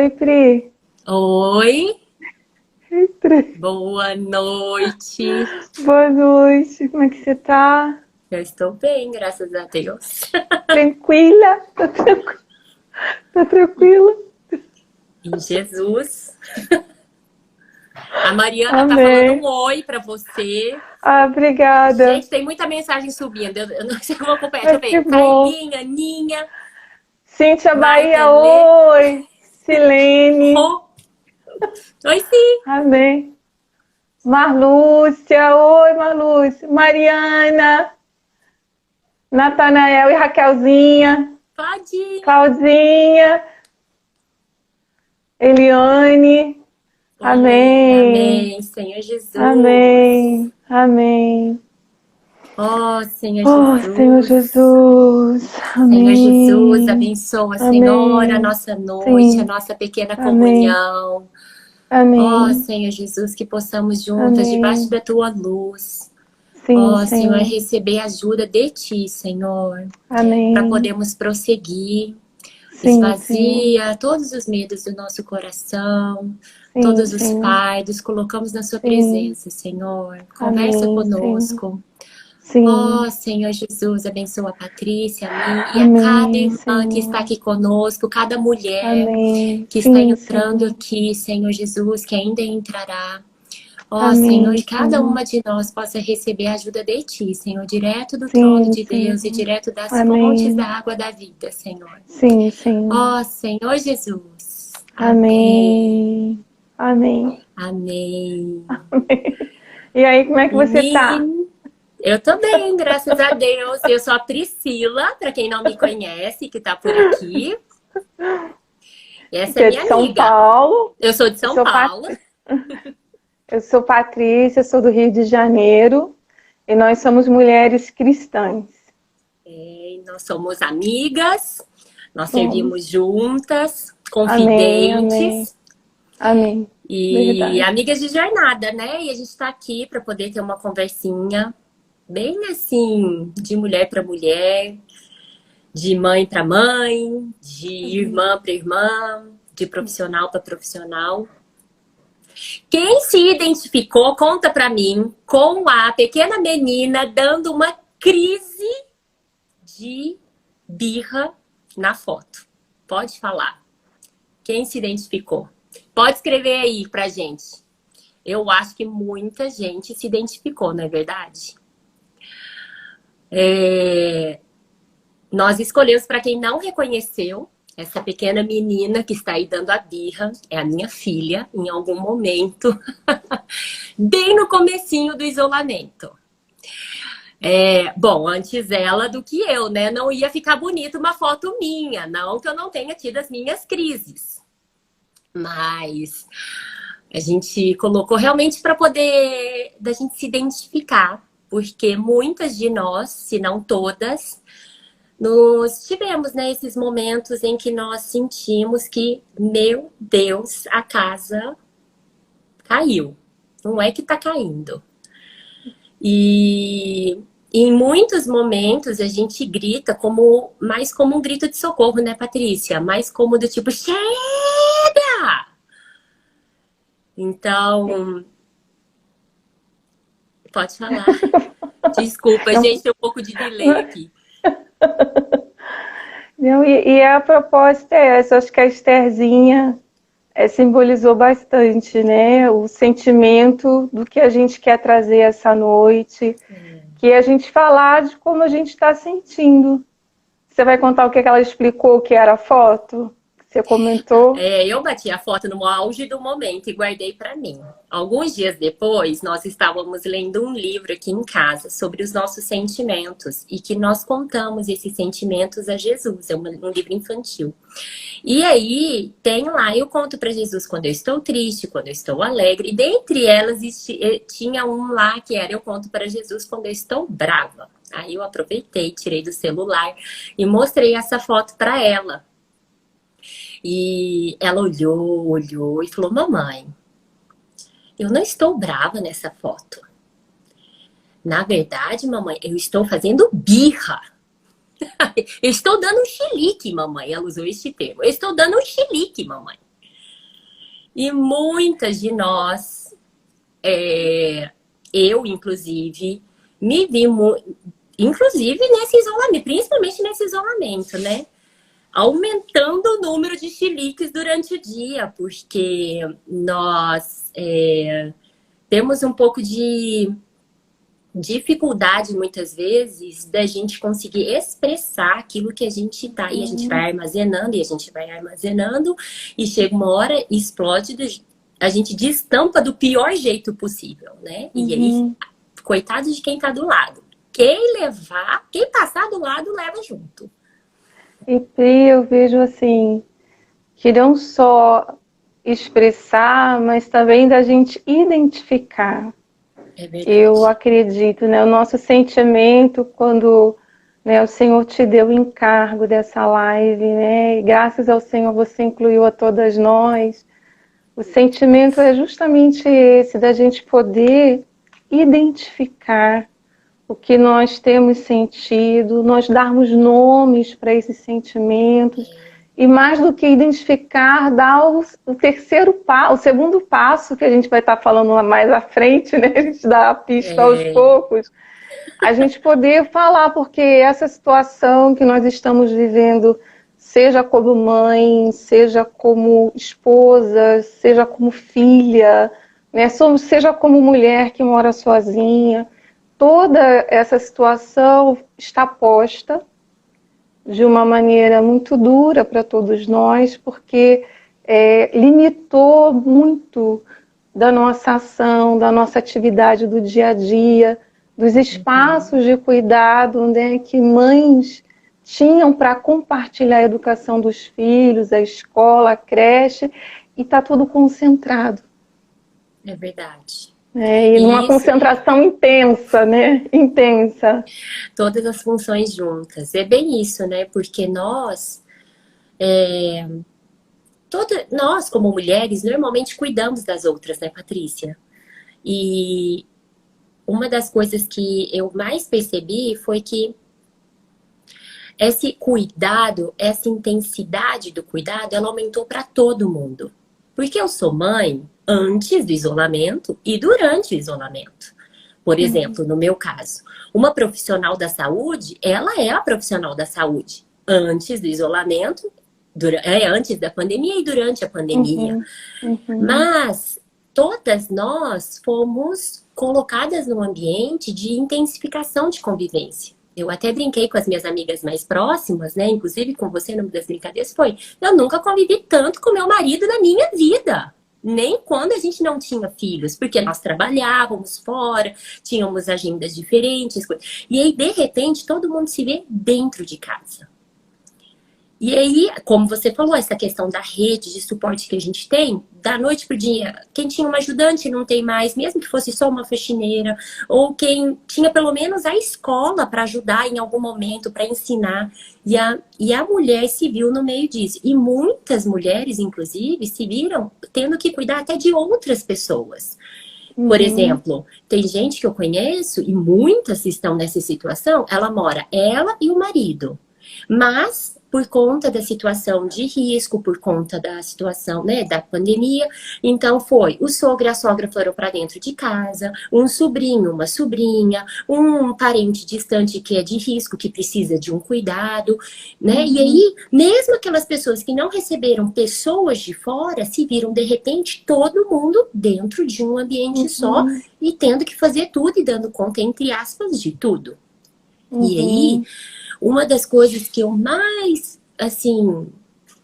Oi, Pri. Oi, Oi, Pri. boa noite. Boa noite. Como é que você tá? Eu estou bem, graças a Deus. Tranquila? Tá tranquila? Em Jesus. A Mariana tá falando um Amém. oi pra você. Ah, obrigada. Gente, tem muita mensagem subindo. Eu não sei como acompanhar. Deixa Ai, eu que ver. bom. Carlinha, Ninha, Cíntia Bahia, Maitane. oi. Silene. Oh, oi, sim. Amém. Marlúcia, oi, Marlúcia. Mariana, Natanael e Raquelzinha. Pode. Claudinha, Eliane. Oi, Amém. amém, Senhor Jesus. Amém. Amém. Oh, Senhor Oh, Senhor Jesus. Jesus. Senhor Jesus, Amém. abençoa, Senhor, a Amém. nossa noite, a Sim. nossa pequena Amém. comunhão. Ó, Amém. Senhor Jesus, que possamos juntas, debaixo Amém. da tua luz, Sim, ó, Senhor, Senhor. receber ajuda de ti, Senhor, para Amém. podermos prosseguir. Sim, Senhor. Esvazia todos os medos do nosso coração, Sim, todos os Senhor. fardos, colocamos na sua Sim. presença, Senhor. Conversa Amém, Senhor. conosco. Sim. Ó, Senhor Jesus, abençoa a Patrícia, a mim e a cada Amém, irmã que está Senhor. aqui conosco, cada mulher Amém. que está Sim, entrando Senhor. aqui, Senhor Jesus, que ainda entrará. Ó, Senhor, Amém, que cada Senhor. uma de nós possa receber a ajuda de Ti, Senhor, direto do trono Sim, de Deus e Senhor. direto das fontes da Amém. água da vida, Senhor. Sim, Senhor. Ó, Senhor Jesus. Amém. Amém. Amém. Amém. E aí, como é que você tá? E eu também, graças a Deus. Eu sou a Priscila, para quem não me conhece, que tá por aqui. Essa Que é é de minha São amiga. Paulo. Eu sou de Eu São sou, Paulo. eu sou Patrícia, sou do Rio de Janeiro. E nós somos mulheres cristãs. E nós somos amigas, nós servimos Somos. juntas, Amém, amém, confidentes amém. e Verdade. amigas de jornada, né? E a gente tá aqui para poder ter uma conversinha bem assim, de mulher para mulher, de mãe para mãe, de irmã para irmã, de profissional para profissional. Quem se identificou, conta para mim, com a pequena menina dando uma crise de birra na foto. Pode falar. Quem se identificou? Pode escrever aí pra gente. Eu acho que muita gente se identificou, não é verdade? Nós escolhemos, para quem não reconheceu, essa pequena menina que está aí dando a birra, é a minha filha, em algum momento, bem no comecinho do isolamento. Bom, antes ela do que eu, né? Não ia ficar bonita uma foto minha, não que eu não tenha tido as minhas crises. Mas a gente colocou realmente para poder da gente se identificar, porque muitas de nós, se não todas, nós tivemos, né, esses momentos em que nós sentimos que, meu Deus, a casa caiu. Não é que tá caindo. E em muitos momentos a gente grita mais como um grito de socorro, né, Patrícia? Mais como do tipo, chega! Então, pode falar. Desculpa, Não, gente, tem um pouco de delay aqui. não, e a proposta é essa. Acho que a Estherzinha simbolizou bastante, né? O sentimento do que a gente quer trazer essa noite, que é a gente falar de como a gente está sentindo. Você vai contar o que ela explicou que era a foto? Que você comentou? Eu bati a foto no auge do momento e guardei para mim. Alguns dias depois, nós estávamos lendo um livro aqui em casa sobre os nossos sentimentos e que nós contamos esses sentimentos a Jesus. É um livro infantil. E aí, tem lá, eu conto para Jesus quando eu estou triste, quando eu estou alegre. E dentre elas, tinha um lá que era eu conto para Jesus quando eu estou brava. Aí eu aproveitei, tirei do celular e mostrei essa foto para ela. E ela olhou e falou, mamãe, eu não estou brava nessa foto. Na verdade, mamãe, eu estou fazendo birra. Eu estou dando um chilique, mamãe. Ela usou este termo. Eu estou dando um chilique, mamãe. E muitas de nós, eu inclusive, me vi, inclusive nesse isolamento, principalmente nesse isolamento, né? Aumentando o número de chiliques durante o dia, porque nós temos um pouco de dificuldade, muitas vezes, da gente conseguir expressar aquilo que a gente tá. E a gente vai armazenando, e a gente vai armazenando, e chega uma hora, explode, a gente destampa do pior jeito possível, né? E aí, coitado de quem tá do lado. Quem passar do lado, leva junto. E eu vejo assim, que não só expressar, mas também da gente identificar. É verdade. Eu acredito, né? O nosso sentimento quando, né, o Senhor te deu o encargo dessa live, né? E graças ao Senhor você incluiu a todas nós. O sentimento é justamente esse, da gente poder identificar o que nós temos sentido, nós darmos nomes para esses sentimentos. E mais do que identificar, dar o terceiro passo, o segundo passo, que a gente vai estar falando mais à frente, né? A gente dá a pista aos poucos. A gente poder falar, porque essa situação que nós estamos vivendo, seja como mãe, seja como esposa, seja como filha, né? Seja como mulher que mora sozinha, toda essa situação está posta de uma maneira muito dura para todos nós, porque limitou muito da nossa ação, da nossa atividade do dia a dia, dos espaços de cuidado, né, que mães tinham para compartilhar a educação dos filhos, a escola, a creche, e está tudo concentrado. É verdade. E numa concentração intensa, né? Intensa. Todas as funções juntas. É bem isso, né? Porque nós, nós como mulheres, normalmente cuidamos das outras, né, Patrícia? E uma das coisas que eu mais percebi foi que esse cuidado, essa intensidade do cuidado, ela aumentou para todo mundo. Porque eu sou mãe antes do isolamento e durante o isolamento. Por exemplo, no meu caso, uma profissional da saúde, ela é a profissional da saúde antes do isolamento, antes da pandemia e durante a pandemia. Mas todas nós fomos colocadas num ambiente de intensificação de convivência. Eu até brinquei com as minhas amigas mais próximas, né? Inclusive com você, numa das brincadeiras, eu nunca convivi tanto com meu marido na minha vida. Nem quando a gente não tinha filhos, porque nós trabalhávamos fora, tínhamos agendas diferentes. E aí, de repente, todo mundo se vê dentro de casa. E aí, como você falou, essa questão da rede de suporte que a gente tem, da noite pro dia, quem tinha uma ajudante não tem mais, mesmo que fosse só uma faxineira, ou quem tinha pelo menos a escola para ajudar em algum momento, para ensinar. E a mulher se viu no meio disso. E muitas mulheres, inclusive, se viram tendo que cuidar até de outras pessoas. Por exemplo, tem gente que eu conheço, e muitas estão nessa situação, ela e o marido. Mas por conta da situação de risco, por conta da situação, né, da pandemia. Então o sogro e a sogra foram para dentro de casa, um sobrinho, uma sobrinha, um parente distante que é de risco, que precisa de um cuidado, né? E aí, mesmo aquelas pessoas que não receberam pessoas de fora, se viram, de repente, todo mundo dentro de um ambiente só e tendo que fazer tudo e dando conta, entre aspas, de tudo. E aí, uma das coisas que eu mais, assim,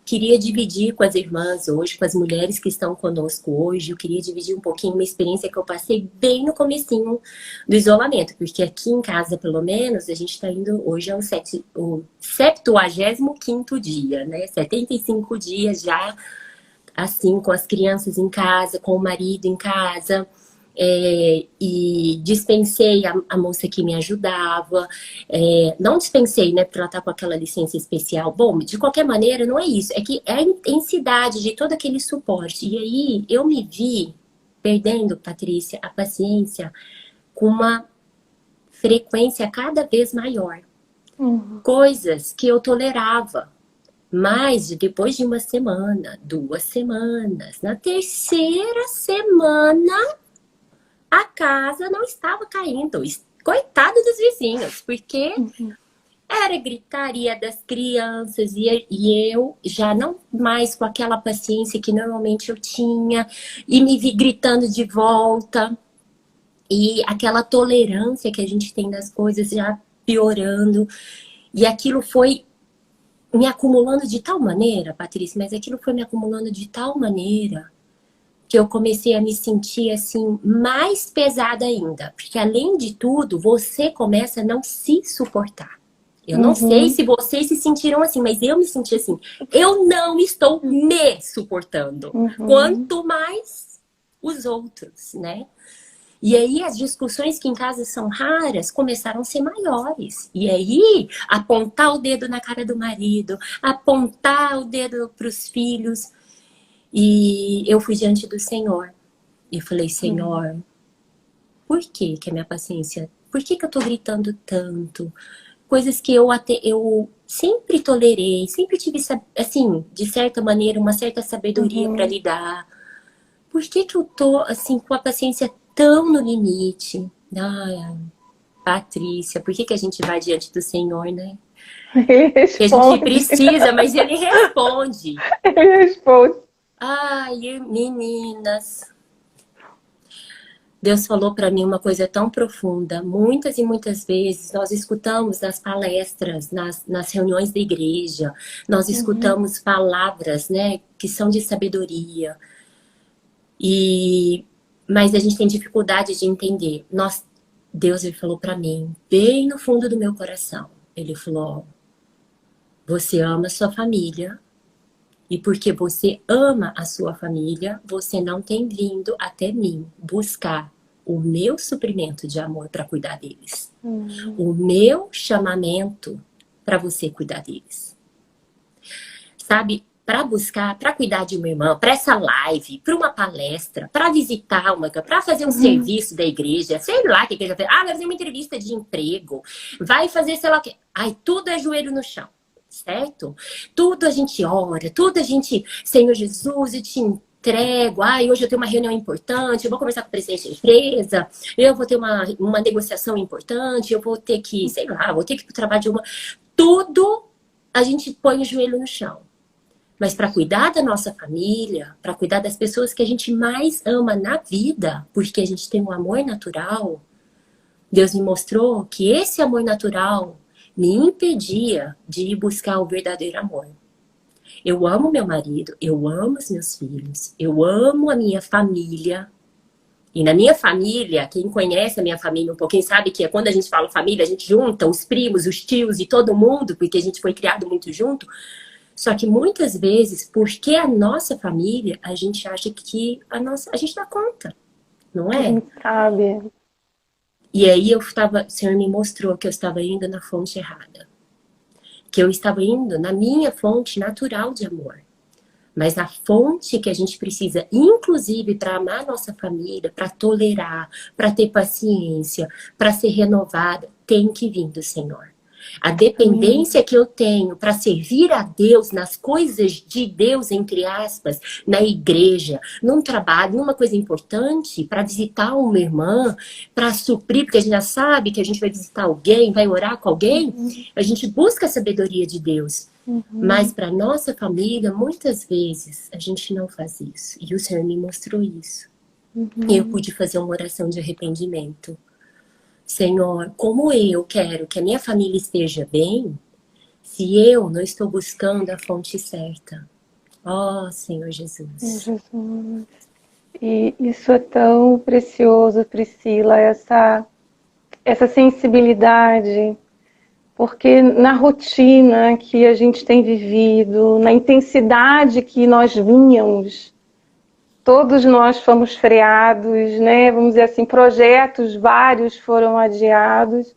queria dividir com as irmãs hoje, com as mulheres que estão conosco hoje, eu queria dividir um pouquinho uma experiência que eu passei bem no comecinho do isolamento, porque aqui em casa, pelo menos, a gente está indo hoje ao 75º dia, né? 75 dias já, assim, com as crianças em casa, com o marido em casa. E dispensei a moça que me ajudava, não dispensei, né, porque ela tá com aquela licença especial. Bom, de qualquer maneira, não é isso, é que é a intensidade de todo aquele suporte. E aí eu me vi perdendo, Patrícia, a paciência com uma frequência cada vez maior. Coisas que eu tolerava, Mas depois de uma semana, 2 semanas, na terceira semana, a casa não estava caindo. Coitado dos vizinhos, porque era gritaria das crianças e eu já não mais com aquela paciência que normalmente eu tinha e me vi gritando de volta e aquela tolerância que a gente tem das coisas já piorando e aquilo foi me acumulando de tal maneira, Patrícia, mas aquilo foi me acumulando de tal maneira que eu comecei a me sentir assim mais pesada ainda, porque além de tudo você começa a não se suportar. Eu não sei se vocês se sentiram assim, mas eu me senti assim. Eu não estou me suportando. Quanto mais os outros, né? E aí as discussões que em casa são raras começaram a ser maiores. E aí apontar o dedo na cara do marido, apontar o dedo para os filhos. E eu fui diante do Senhor. E falei, Senhor, por que a minha paciência... Por que eu tô gritando tanto? Coisas que eu sempre tolerei, sempre tive, assim, de certa maneira, uma certa sabedoria para lidar. Por que eu tô, assim, com a paciência tão no limite? Ai, Patrícia, por que a gente vai diante do Senhor, né? Ele Que a gente responde. precisa, mas Ele responde. Ele responde. Ai, meninas... Deus falou para mim uma coisa tão profunda. Muitas e muitas vezes nós escutamos nas palestras, nas reuniões da igreja, nós escutamos palavras, né, que são de sabedoria. Mas a gente tem dificuldade de entender. Deus ele falou para mim, bem no fundo do meu coração. Ele falou, você ama a sua família. E porque você ama a sua família, você não tem vindo até mim buscar o meu suprimento de amor para cuidar deles. O meu chamamento para você cuidar deles. Sabe? Para buscar, para cuidar de uma irmã, para essa live, para uma palestra, para visitar para fazer um serviço da igreja, sei lá o que a igreja faz. Vai fazer uma entrevista de emprego, vai fazer sei lá o que. Ai, tudo é joelho no chão. Certo? Tudo a gente ora, tudo a gente, Senhor Jesus, eu te entrego. Ai, hoje eu tenho uma reunião importante, eu vou conversar com o presidente da empresa, eu vou ter uma negociação importante, eu vou ter que, sei lá, vou ter que ir para o trabalho de uma... Tudo a gente põe o joelho no chão. Mas para cuidar da nossa família, para cuidar das pessoas que a gente mais ama na vida, porque a gente tem um amor natural, Deus me mostrou que esse amor natural me impedia de ir buscar o verdadeiro amor. Eu amo meu marido, eu amo os meus filhos, eu amo a minha família. E na minha família, quem conhece a minha família um pouquinho sabe que quando a gente fala família, a gente junta os primos, os tios e todo mundo, porque a gente foi criado muito junto. Só que muitas vezes, porque a nossa família, a gente acha que a gente dá conta, não é? A gente sabe. E aí o Senhor me mostrou que eu estava indo na fonte errada. Que eu estava indo na minha fonte natural de amor. Mas a fonte que a gente precisa, inclusive para amar a nossa família, para tolerar, para ter paciência, para ser renovada, tem que vir do Senhor. A dependência que eu tenho para servir a Deus nas coisas de Deus, entre aspas, na igreja, num trabalho, numa coisa importante, para visitar uma irmã, para suprir, porque a gente já sabe que a gente vai visitar alguém, vai orar com alguém, a gente busca a sabedoria de Deus. Mas para nossa família, muitas vezes, a gente não faz isso. E o Senhor me mostrou isso. E eu pude fazer uma oração de arrependimento. Senhor, como eu quero que a minha família esteja bem, se eu não estou buscando a fonte certa. Ó, Senhor Jesus. Jesus. E isso é tão precioso, Priscila, essa sensibilidade, porque na rotina que a gente tem vivido, na intensidade que nós vínhamos, todos nós fomos freados, né? Vamos dizer assim, projetos vários foram adiados.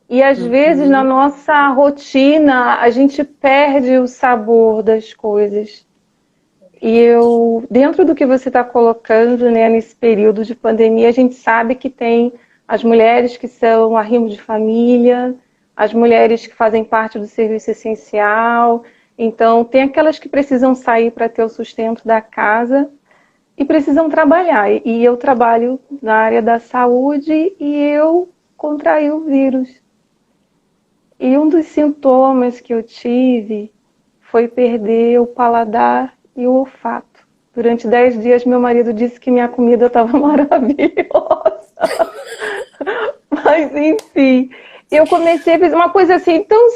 E às vezes na nossa rotina a gente perde o sabor das coisas. E dentro do que você está colocando, né, nesse período de pandemia, a gente sabe que tem as mulheres que são arrimo de família, as mulheres que fazem parte do serviço essencial, Então, tem aquelas que precisam sair para ter o sustento da casa e precisam trabalhar. E eu trabalho na área da saúde e eu contraí o vírus. E um dos sintomas que eu tive foi perder o paladar e o olfato. Durante 10 dias, meu marido disse que minha comida estava maravilhosa. Mas, enfim, eu comecei a fazer uma coisa assim, tão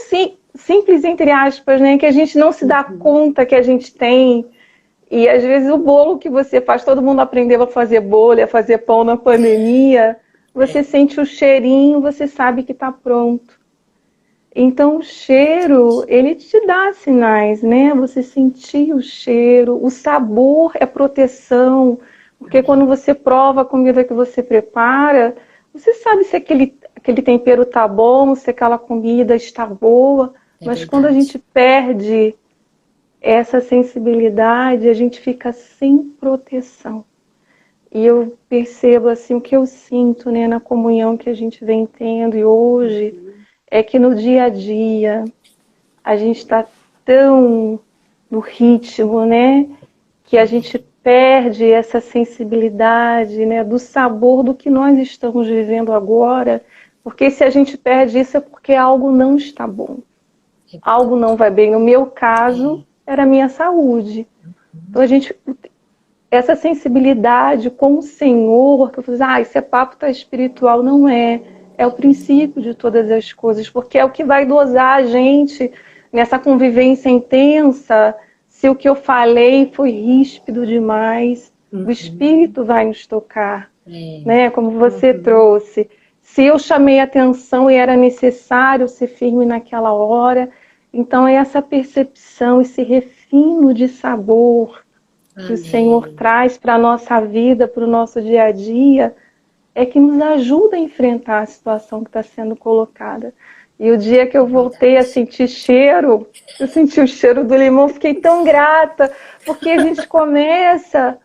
simples, entre aspas, né? Que a gente não se dá conta que a gente tem. E, às vezes, o bolo que você faz, todo mundo aprendeu a fazer bolo, a fazer pão na pandemia. Você sente o cheirinho, você sabe que está pronto. Então, o cheiro, ele te dá sinais, né? Você sentir o cheiro, o sabor é proteção, porque quando você prova a comida que você prepara, você sabe se aquele tempero tá bom, se aquela comida está boa, mas quando a gente perde essa sensibilidade, a gente fica sem proteção. E eu percebo, assim, o que eu sinto, né, na comunhão que a gente vem tendo e hoje... é que no dia a dia a gente está tão no ritmo, né? Que a gente perde essa sensibilidade, né? Do sabor do que nós estamos vivendo agora. Porque se a gente perde isso é porque algo não está bom. Algo não vai bem. No meu caso, era a minha saúde. Então essa sensibilidade com o Senhor, que eu falei, esse papo tá espiritual, não é. É o princípio de todas as coisas, porque é o que vai dosar a gente nessa convivência intensa. Se o que eu falei foi ríspido demais, o Espírito vai nos tocar, né? Como você trouxe. Se eu chamei atenção e era necessário ser firme naquela hora, então é essa percepção, esse refino de sabor que o Senhor traz para a nossa vida, para o nosso dia a dia, é que nos ajuda a enfrentar a situação que está sendo colocada. E o dia que eu voltei a sentir cheiro, eu senti o cheiro do limão, fiquei tão grata, porque a gente começa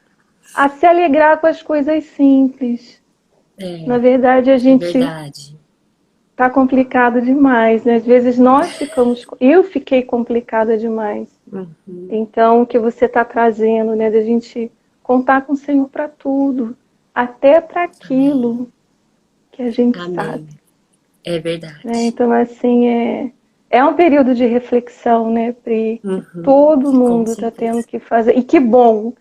a se alegrar com as coisas simples. Na verdade, a gente está complicado demais, né? Às vezes eu fiquei complicada demais. Então, o que você está trazendo, né? Da gente contar com o Senhor para tudo. Até para aquilo que a gente sabe. É verdade. Então, assim, é um período de reflexão, né, Pri? Todo mundo está tendo que fazer. E que bom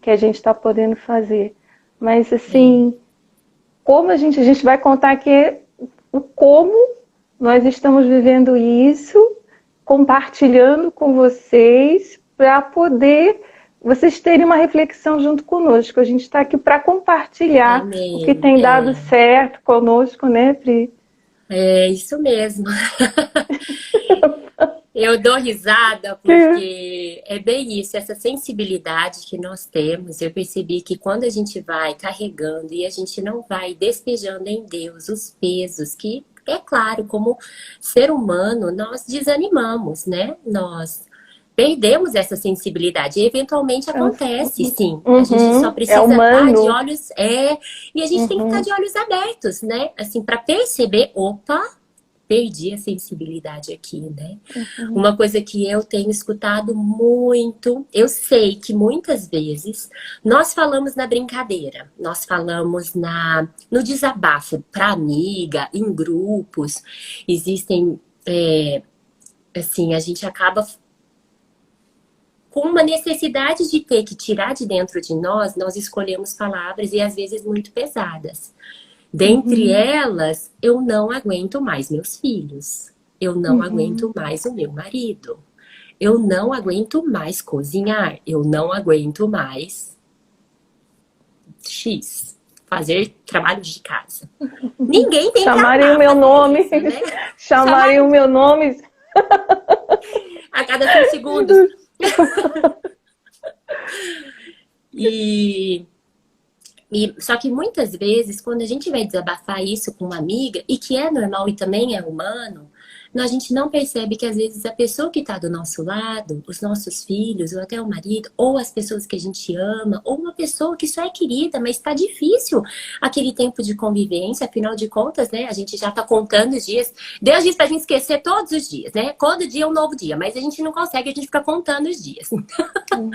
que a gente está podendo fazer. Mas, assim, como a gente vai contar aqui o como nós estamos vivendo isso, compartilhando com vocês, para poder... vocês terem uma reflexão junto conosco. A gente está aqui para compartilhar o que tem dado certo conosco, né, Pri? É isso mesmo. Eu dou risada porque é bem isso, essa sensibilidade que nós temos. Eu percebi que quando a gente vai carregando e a gente não vai despejando em Deus os pesos que, é claro, como ser humano, nós desanimamos, né? Nós perdemos essa sensibilidade. E eventualmente acontece, sim. A gente só precisa estar de olhos... e a gente tem que estar de olhos abertos, né? Assim, para perceber, opa, perdi a sensibilidade aqui, né? Uma coisa que eu tenho escutado muito, eu sei que muitas vezes nós falamos na brincadeira, nós falamos no desabafo para amiga, em grupos. Existem, assim, a gente acaba... com uma necessidade de ter que tirar de dentro de nós escolhemos palavras e às vezes muito pesadas. Dentre elas, eu não aguento mais meus filhos. Eu não aguento mais o meu marido. Eu não aguento mais cozinhar. Eu não aguento mais fazer trabalho de casa. Ninguém tem chamarem o meu nome. Isso, né? Chamarem o meu nome. A cada 5 segundos. Só que muitas vezes, quando a gente vai desabafar isso com uma amiga, e que é normal e também é humano, a gente não percebe que às vezes a pessoa que está do nosso lado, os nossos filhos, ou até o marido, ou as pessoas que a gente ama, ou uma pessoa que só é querida, mas está difícil aquele tempo de convivência, afinal de contas, né? A gente já está contando os dias. Deus diz pra gente esquecer todos os dias, né? Todo dia é um novo dia, mas a gente não consegue, a gente fica contando os dias. Uhum.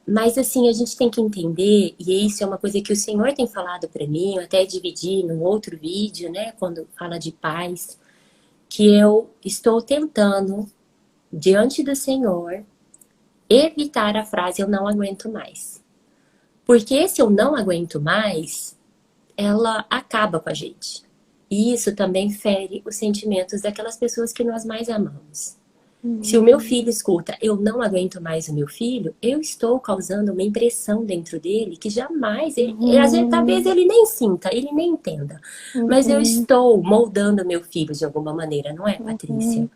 Mas assim, a gente tem que entender, e isso é uma coisa que o Senhor tem falado para mim, eu até dividi num outro vídeo, né, quando fala de paz, que eu estou tentando, diante do Senhor, evitar a frase eu não aguento mais. Porque se eu não aguento mais, ela acaba com a gente. E isso também fere os sentimentos daquelas pessoas que nós mais amamos. Se o meu filho escuta, eu não aguento mais o meu filho, eu estou causando uma impressão dentro dele que jamais, talvez ele nem sinta, ele nem entenda. Mas eu estou moldando o meu filho de alguma maneira, não é, Patrícia?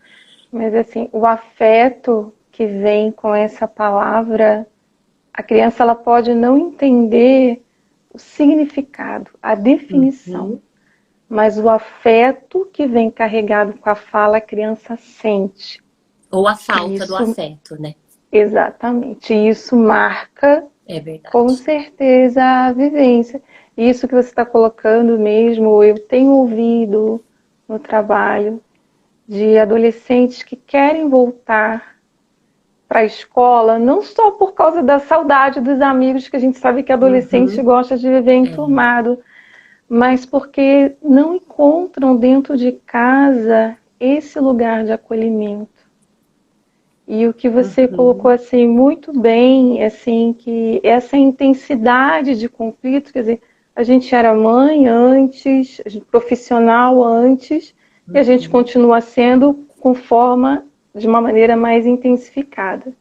Mas assim, o afeto que vem com essa palavra, a criança ela pode não entender o significado, a definição. Mas o afeto que vem carregado com a fala, a criança sente. Ou a falta do afeto, né? Exatamente. E isso marca, verdade, com certeza, a vivência. Isso que você está colocando mesmo, eu tenho ouvido no trabalho de adolescentes que querem voltar para a escola, não só por causa da saudade dos amigos, que a gente sabe que adolescente gosta de viver enturmado, mas porque não encontram dentro de casa esse lugar de acolhimento. E o que você colocou assim muito bem, assim, que essa intensidade de conflito, quer dizer, a gente era mãe antes, profissional antes, e a gente continua sendo de uma maneira mais intensificada.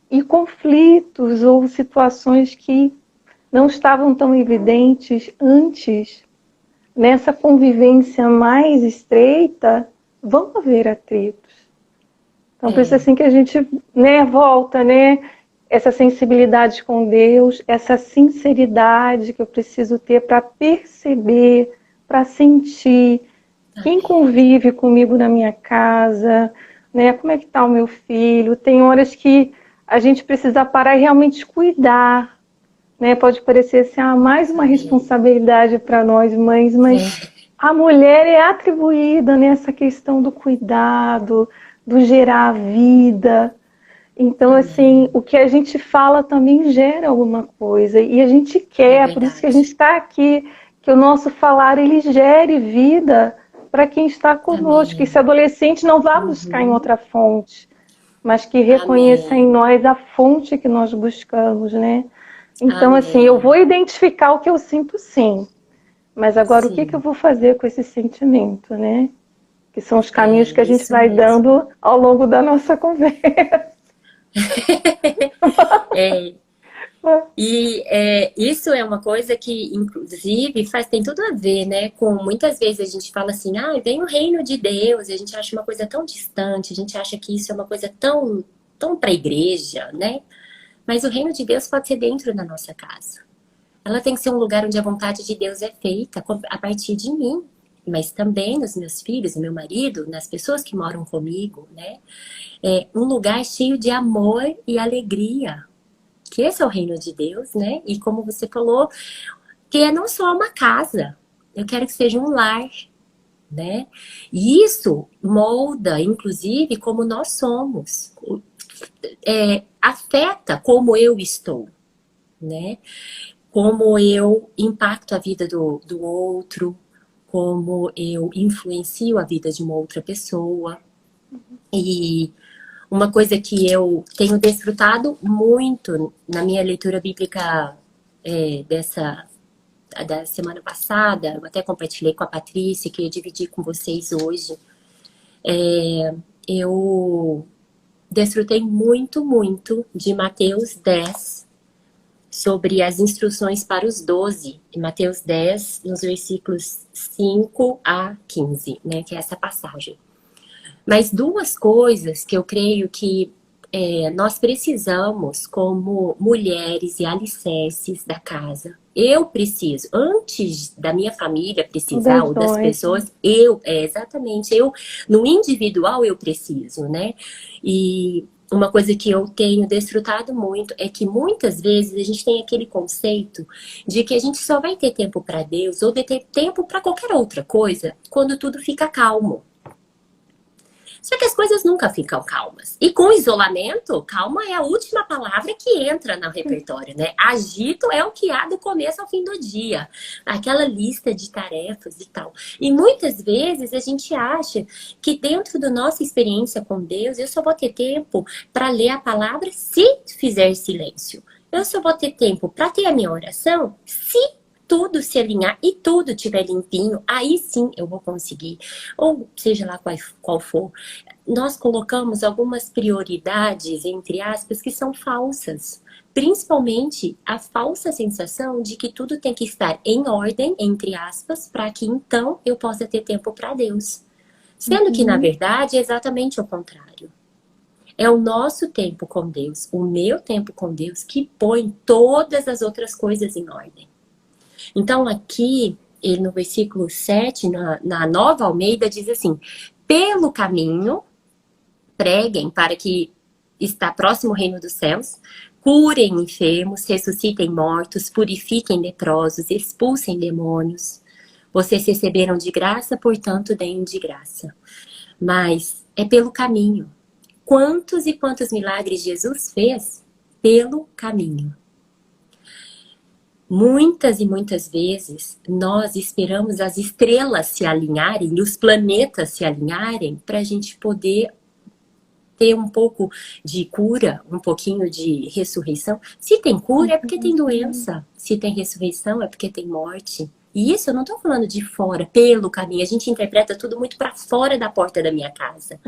E conflitos ou situações que não estavam tão evidentes antes, nessa convivência mais estreita, vão haver atritos. Então, por isso assim que a gente, né, volta, né, essa sensibilidade com Deus, essa sinceridade que eu preciso ter para perceber, para sentir quem convive comigo na minha casa, né, como é que está o meu filho. Tem horas que a gente precisa parar e realmente cuidar, né, pode parecer assim, mais uma responsabilidade para nós mães, mas a mulher é atribuída nessa questão do cuidado, do gerar vida. Então, assim, o que a gente fala também gera alguma coisa. E a gente quer, por isso que a gente está aqui, que o nosso falar, ele gere vida para quem está conosco. Que esse adolescente não vá buscar em outra fonte, mas que reconheça em nós a fonte que nós buscamos, né? Então, assim, eu vou identificar o que eu sinto, sim. Mas agora, o que eu vou fazer com esse sentimento, né? Que são os caminhos que a gente vai dando ao longo da nossa conversa. Isso é uma coisa que, inclusive, tem tudo a ver, né? Com muitas vezes a gente fala assim, vem o reino de Deus, e a gente acha uma coisa tão distante, a gente acha que isso é uma coisa tão para a igreja, né? Mas o reino de Deus pode ser dentro da nossa casa. Ela tem que ser um lugar onde a vontade de Deus é feita a partir de mim, mas também nos meus filhos e meu marido, nas pessoas que moram comigo, né? Um lugar cheio de amor e alegria. Que esse é o reino de Deus, né? E como você falou, que é não só uma casa. Eu quero que seja um lar, né? E isso molda, inclusive, como nós somos. Afeta como eu estou, né? Como eu impacto a vida do outro, como eu influencio a vida de uma outra pessoa. E uma coisa que eu tenho desfrutado muito na minha leitura bíblica da semana passada, eu até compartilhei com a Patrícia, que eu dividi com vocês hoje, eu desfrutei muito, muito de Mateus 10, sobre as instruções para os 12, em Mateus 10, nos versículos 5 a 15, né, que é essa passagem. Mas duas coisas que eu creio que nós precisamos, como mulheres e alicerces da casa, eu preciso, antes da minha família precisar, ou das pessoas, exatamente, no individual eu preciso, né? E uma coisa que eu tenho desfrutado muito é que muitas vezes a gente tem aquele conceito de que a gente só vai ter tempo para Deus ou de ter tempo para qualquer outra coisa quando tudo fica calmo. Só que as coisas nunca ficam calmas. E com isolamento, calma é a última palavra que entra no repertório, né? Agito é o que há do começo ao fim do dia. Aquela lista de tarefas e tal. E muitas vezes a gente acha que dentro da nossa experiência com Deus, eu só vou ter tempo para ler a palavra se fizer silêncio. Eu só vou ter tempo para ter a minha oração se tudo se alinhar e tudo estiver limpinho, aí sim eu vou conseguir. Ou seja lá qual for. Nós colocamos algumas prioridades, entre aspas, que são falsas. Principalmente a falsa sensação de que tudo tem que estar em ordem, entre aspas, para que então eu possa ter tempo para Deus. Sendo que, na verdade, é exatamente o contrário. É o nosso tempo com Deus, o meu tempo com Deus, que põe todas as outras coisas em ordem. Então, aqui, no versículo 7, na Nova Almeida, diz assim: pelo caminho, preguem para que está próximo o reino dos céus, curem enfermos, ressuscitem mortos, purifiquem leprosos, expulsem demônios. Vocês receberam de graça, portanto, deem de graça. Mas é pelo caminho. Quantos e quantos milagres Jesus fez pelo caminho? Muitas e muitas vezes nós esperamos as estrelas se alinharem e os planetas se alinharem para a gente poder ter um pouco de cura, um pouquinho de ressurreição. Se tem cura é porque tem doença, se tem ressurreição é porque tem morte. E isso eu não estou falando de fora, pelo caminho. A gente interpreta tudo muito para fora da porta da minha casa.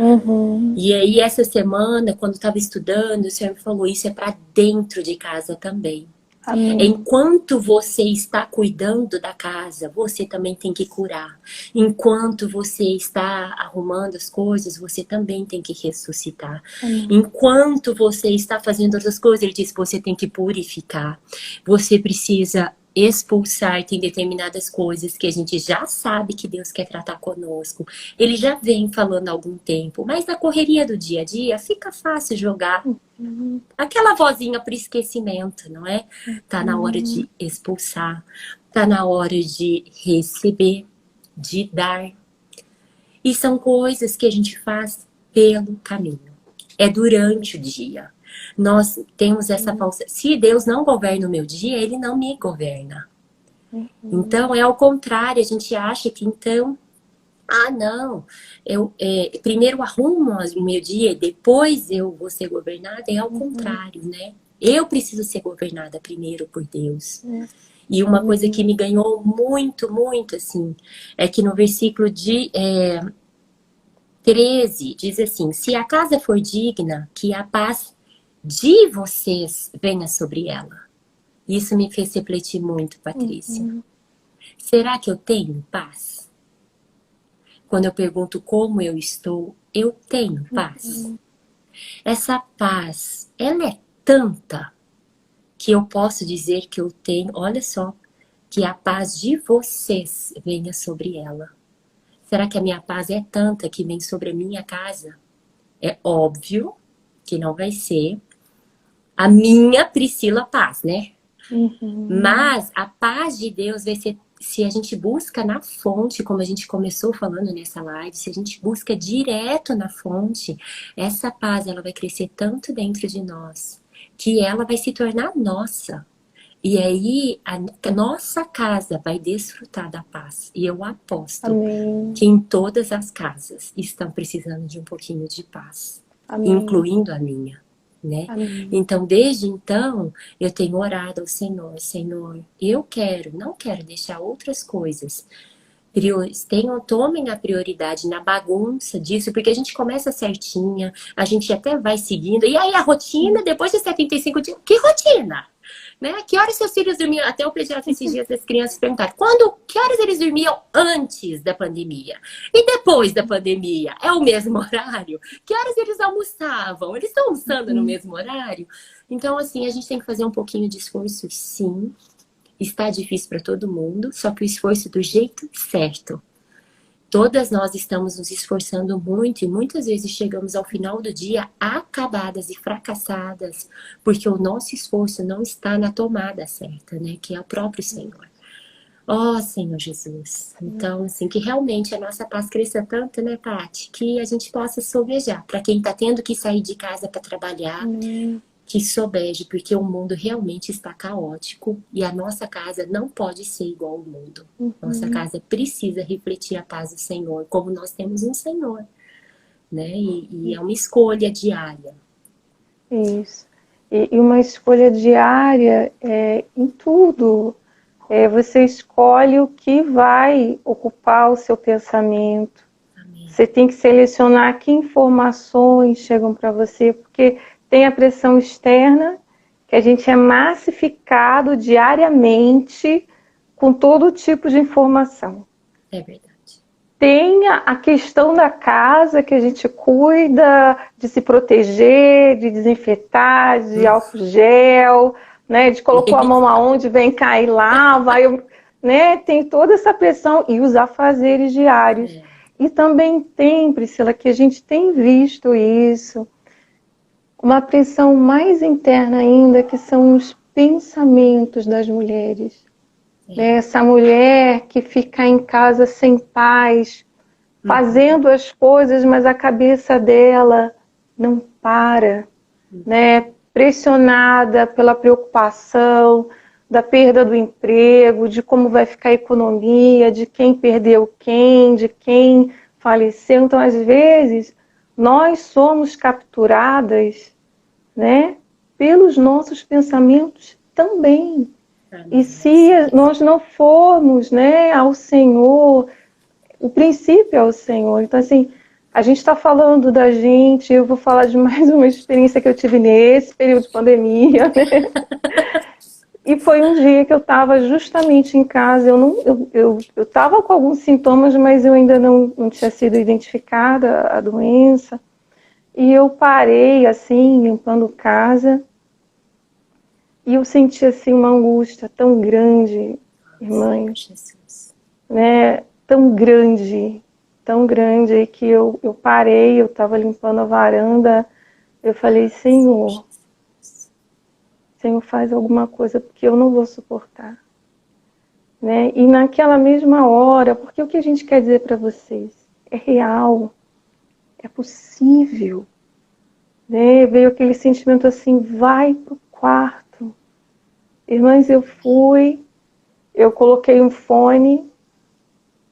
E aí essa semana, quando estava estudando, o Senhor me falou, isso é para dentro de casa também. Amém. Enquanto você está cuidando da casa, você também tem que curar. Enquanto você está arrumando as coisas, você também tem que ressuscitar. Amém. Enquanto você está fazendo outras coisas, ele diz que você tem que purificar. Você precisa expulsar, tem determinadas coisas que a gente já sabe que Deus quer tratar conosco. Ele já vem falando há algum tempo, mas na correria do dia a dia fica fácil jogar aquela vozinha para esquecimento, não é? Tá na hora de expulsar, tá na hora de receber, de dar. E são coisas que a gente faz pelo caminho. É durante o dia. Nós temos essa falsa... Se Deus não governa o meu dia, Ele não me governa. Então, é ao contrário. A gente acha que, então... Ah, não. Eu primeiro arrumo o meu dia, depois eu vou ser governada. É ao contrário, né? Eu preciso ser governada primeiro por Deus. E uma coisa que me ganhou muito, muito, assim... É que no versículo de... 13, diz assim: se a casa for digna, que a paz de vocês venha sobre ela. Isso me fez refletir muito, Patrícia. Será que eu tenho paz? Quando eu pergunto como eu estou, eu tenho paz? Essa paz, ela é tanta que eu posso dizer que eu tenho, olha só, que a paz de vocês venha sobre ela. Será que a minha paz é tanta que vem sobre a minha casa? É óbvio que não vai ser a minha Priscila Paz, né? Mas a paz de Deus vai ser, se a gente busca na fonte, como a gente começou falando nessa live, se a gente busca direto na fonte, essa paz ela vai crescer tanto dentro de nós, que ela vai se tornar nossa. E aí a nossa casa vai desfrutar da paz. E eu aposto que em todas as casas estão precisando de um pouquinho de paz. Incluindo a minha. Né? Então, desde então, eu tenho orado ao Senhor. Senhor, eu não quero deixar outras coisas. Tomem a prioridade na bagunça disso, porque a gente começa certinha, a gente até vai seguindo. E aí a rotina, depois de 75 dias, que rotina? né? Que horas seus filhos dormiam? Até o pediatra esses dias as crianças perguntaram, que horas eles dormiam antes da pandemia? E depois da pandemia? É o mesmo horário? Que horas eles almoçavam? Eles estão almoçando no mesmo horário? Então, assim, a gente tem que fazer um pouquinho de esforço, sim. Está difícil para todo mundo, só que o esforço do jeito certo. Todas nós estamos nos esforçando muito e muitas vezes chegamos ao final do dia acabadas e fracassadas, porque o nosso esforço não está na tomada certa, né? Que é o próprio Senhor. Ó, Senhor Jesus. Então, assim, que realmente a nossa paz cresça tanto, né, Paty? Que a gente possa sobejar. Para quem está tendo que sair de casa para trabalhar, que sobeje, porque o mundo realmente está caótico e a nossa casa não pode ser igual ao mundo. Nossa casa precisa refletir a paz do Senhor, como nós temos um Senhor, né? E é uma escolha diária. Isso. E uma escolha diária em tudo. Você escolhe o que vai ocupar o seu pensamento. Amém. Você tem que selecionar que informações chegam para você, porque tem a pressão externa, que a gente é massificado diariamente com todo tipo de informação. É verdade. Tem a questão da casa, que a gente cuida de se proteger, de desinfetar, de álcool gel, né? De colocou a mão aonde, vem cá e lava, né? Tem toda essa pressão e os afazeres diários. E também tem, Priscila, que a gente tem visto isso, uma pressão mais interna ainda, que são os pensamentos das mulheres. Essa mulher que fica em casa sem paz, fazendo as coisas, mas a cabeça dela não para, né? Pressionada pela preocupação da perda do emprego, de como vai ficar a economia, de quem perdeu quem, de quem faleceu. Então, às vezes, nós somos capturadas, né, pelos nossos pensamentos também. E se nós não formos, né, ao Senhor, o princípio é o Senhor. Então, assim, a gente está falando da gente, eu vou falar de mais uma experiência que eu tive nesse período de pandemia, né? E foi um dia que eu estava justamente em casa, eu estava com alguns sintomas, mas eu ainda não tinha sido identificada a doença. E eu parei, assim, limpando casa, e eu senti, assim, uma angústia tão grande, irmãs, né? Tão grande, que eu parei, eu estava limpando a varanda, eu falei, Senhor, faz alguma coisa, porque eu não vou suportar. Né? E naquela mesma hora, porque o que a gente quer dizer para vocês? É real, é possível. Né? Veio aquele sentimento assim, vai pro quarto. Irmãs, eu fui, eu coloquei um fone,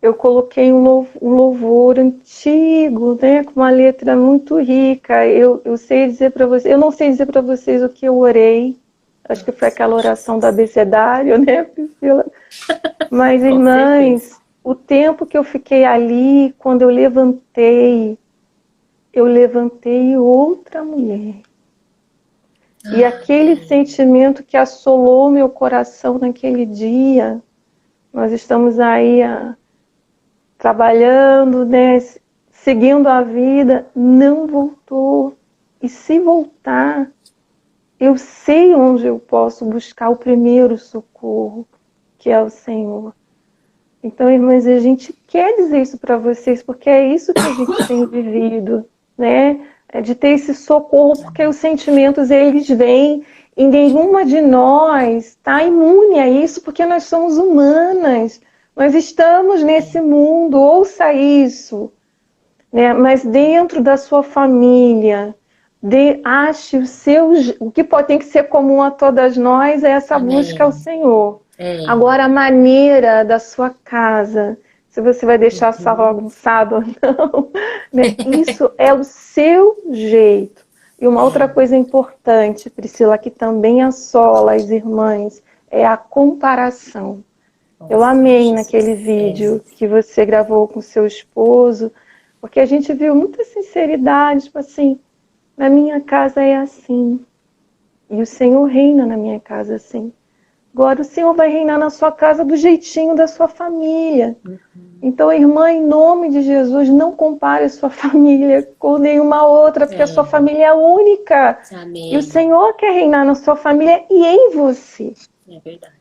eu coloquei um louvor antigo, né, com uma letra muito rica. Eu sei dizer para vocês, eu não sei dizer para vocês o que eu orei. Acho que foi aquela oração do abecedário, né, Priscila? Mas, irmãs, o tempo que eu fiquei ali, quando eu levantei outra mulher. E aquele sentimento que assolou meu coração naquele dia, nós estamos aí trabalhando, né, seguindo a vida, não voltou. E se voltar, eu sei onde eu posso buscar o primeiro socorro, que é o Senhor. Então, irmãs, a gente quer dizer isso para vocês, porque é isso que a gente tem vivido, né? É de ter esse socorro, porque os sentimentos, eles vêm, e nenhuma de nós está imune a isso, porque nós somos humanas. Nós estamos nesse mundo, ouça isso, né? Mas dentro da sua família, ache o que tem que ser comum a todas nós é essa busca ao Senhor. Agora, a maneira da sua casa, se você vai deixar a sala bagunçada ou não, né? Isso é o seu jeito. E uma outra coisa importante, Priscila, que também assola as irmãs, é a comparação. Eu amei naquele vídeo que você gravou com seu esposo, porque a gente viu muita sinceridade, tipo assim, na minha casa é assim, e o Senhor reina na minha casa assim. Agora o Senhor vai reinar na sua casa do jeitinho da sua família. Então, irmã, em nome de Jesus, não compare a sua família com nenhuma outra, porque a sua família é única. Amém. E o Senhor quer reinar na sua família e em você. É verdade.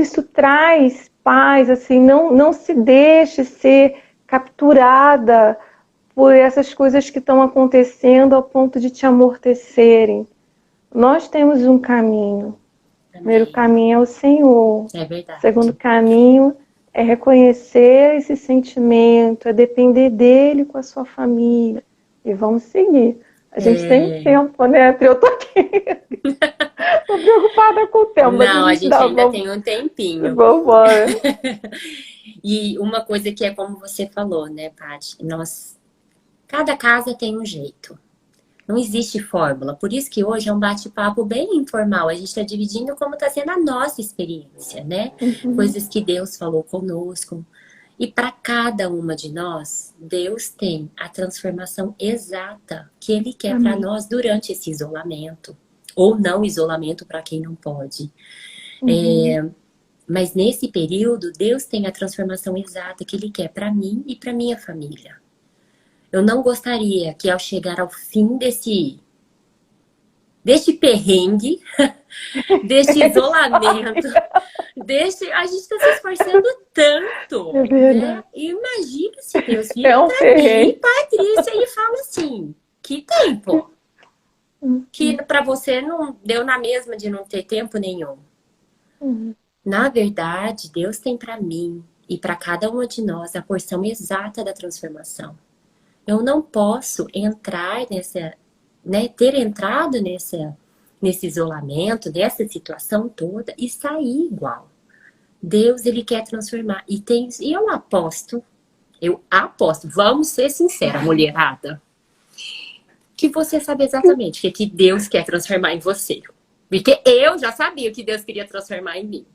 Isso traz paz, assim, não se deixe ser capturada por essas coisas que estão acontecendo ao ponto de te amortecerem. Nós temos um caminho. O primeiro caminho é o Senhor. É verdade. O segundo caminho é reconhecer esse sentimento, é depender dele com a sua família. E vamos seguir. A gente tem tempo, né? Eu tô aqui. Tô preocupada com o tempo. Não, a gente ainda tem um tempinho. Vamos embora. E uma coisa que é como você falou, né, Paty? Cada casa tem um jeito. Não existe fórmula. Por isso que hoje é um bate-papo bem informal. A gente está dividindo como está sendo a nossa experiência, né? Coisas que Deus falou conosco. E para cada uma de nós, Deus tem a transformação exata que Ele quer para nós durante esse isolamento. Ou não isolamento para quem não pode. Mas nesse período, Deus tem a transformação exata que Ele quer para mim e para minha família. Eu não gostaria que ao chegar ao fim deste perrengue, deste isolamento, a gente está se esforçando tanto. Né? E imagina se Deus vira para mim, Patrícia, e fala assim, que tempo? Que para você não deu na mesma de não ter tempo nenhum. Na verdade, Deus tem para mim e para cada uma de nós a porção exata da transformação. Eu não posso entrar ter entrado nesse isolamento, nessa situação toda e sair igual. Deus, Ele quer transformar. E eu aposto, vamos ser sinceros, mulherada, que você sabe exatamente o que Deus quer transformar em você. Porque eu já sabia o que Deus queria transformar em mim.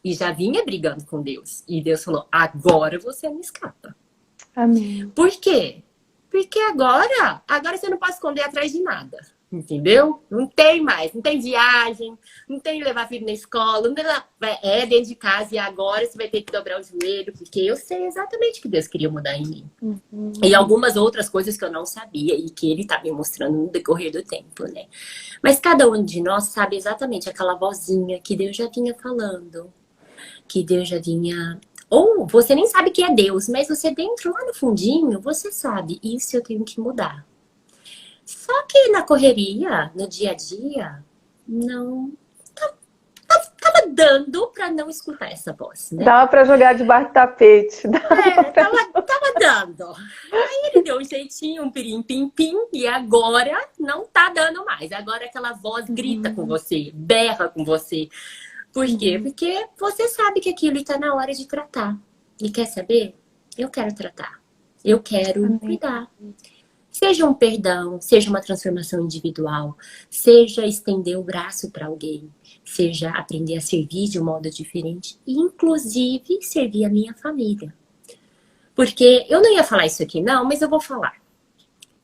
E já vinha brigando com Deus. E Deus falou, agora você não escapa. Amém. Por quê? Porque agora você não pode esconder atrás de nada. Entendeu? Não tem mais. Não tem viagem. Não tem levar filho na escola. É dentro de casa. E agora você vai ter que dobrar o joelho. Porque eu sei exatamente o que Deus queria mudar em mim. E algumas outras coisas que eu não sabia. E que Ele está me mostrando no decorrer do tempo, né? Mas cada um de nós sabe exatamente aquela vozinha que Deus já vinha falando. Que Deus já vinha... Ou você nem sabe que é Deus, mas você dentro, lá no fundinho, você sabe, isso eu tenho que mudar. Só que na correria, no dia a dia, não... Tava dando pra não escutar essa voz, né? Dava pra jogar debaixo do tapete. Tava dando. Aí ele deu um jeitinho, um pirim-pim-pim, e agora não tá dando mais. Agora aquela voz grita com você, berra com você. Por quê? Porque você sabe que aquilo está na hora de tratar. E quer saber? Eu quero tratar. Eu quero cuidar. Seja um perdão, seja uma transformação individual, seja estender o braço para alguém, seja aprender a servir de um modo diferente, e inclusive servir a minha família. Porque eu não ia falar isso aqui não, mas eu vou falar.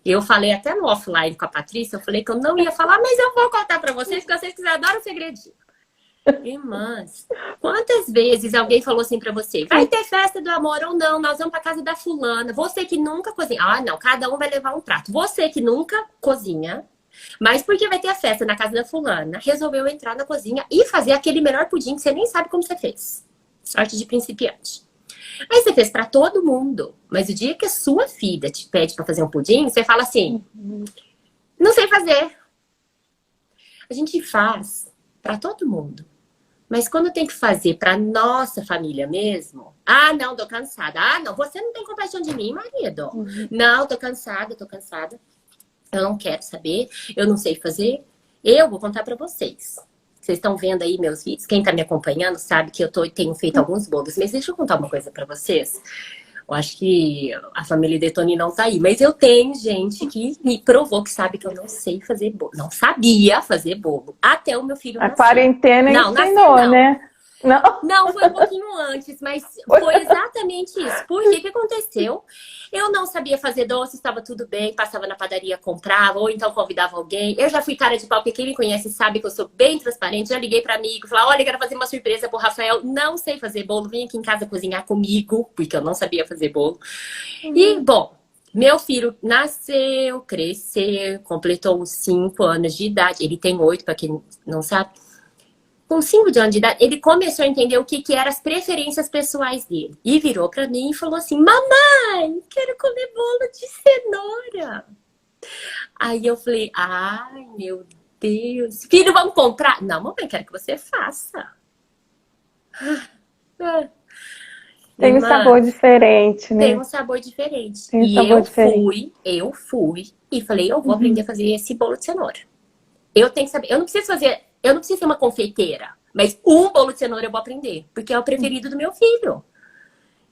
Eu falei até no offline com a Patrícia, eu falei que eu não ia falar, mas eu vou contar para vocês, porque vocês adoram o segredinho. Irmãs, quantas vezes alguém falou assim pra você, vai ter festa do amor ou não, nós vamos pra casa da fulana, você que nunca cozinha, não, cada um vai levar um prato, você que nunca cozinha, mas porque vai ter a festa na casa da fulana, resolveu entrar na cozinha e fazer aquele melhor pudim que você nem sabe como você fez. Sorte de principiante. Aí você fez pra todo mundo, mas o dia que a sua filha te pede pra fazer um pudim, você fala assim, não sei fazer. A gente faz pra todo mundo. Mas quando tem que fazer para nossa família mesmo, não, tô cansada. Não, você não tem compaixão de mim, marido. Não, tô cansada. Eu não quero saber, eu não sei fazer. Eu vou contar para vocês. Vocês estão vendo aí meus vídeos? Quem tá me acompanhando sabe que eu tenho feito alguns bolos. Mas deixa eu contar uma coisa para vocês. Eu acho que a família Detone não tá aí. Mas eu tenho gente que me provou que sabe que eu não sei fazer bolo. Não sabia fazer bolo. Até o meu filho nascer. A quarentena ensinou, né? Não? Não, foi um pouquinho antes, mas foi exatamente isso. Por que que aconteceu? Eu não sabia fazer doce, estava tudo bem, passava na padaria, comprava, ou então convidava alguém. Eu já fui cara de pau, porque quem me conhece sabe que eu sou bem transparente. Já liguei para amigo, falei, olha, quero fazer uma surpresa pro Rafael. Não sei fazer bolo, vem aqui em casa cozinhar comigo, porque eu não sabia fazer bolo. E, bom, meu filho nasceu, cresceu, completou uns 5 anos de idade. Ele tem 8, para quem não sabe. Com 5 anos de idade, ele começou a entender o que eram as preferências pessoais dele. E virou pra mim e falou assim, mamãe, quero comer bolo de cenoura. Aí eu falei, ai, meu Deus. Filho, vamos comprar? Não, mamãe, quero que você faça. Tem um sabor diferente, Tem né? um sabor diferente. Tem um E sabor diferente. eu fui e falei, eu vou aprender a fazer esse bolo de cenoura. Eu tenho que saber, eu não preciso ser uma confeiteira, mas um bolo de cenoura eu vou aprender, porque é o preferido do meu filho.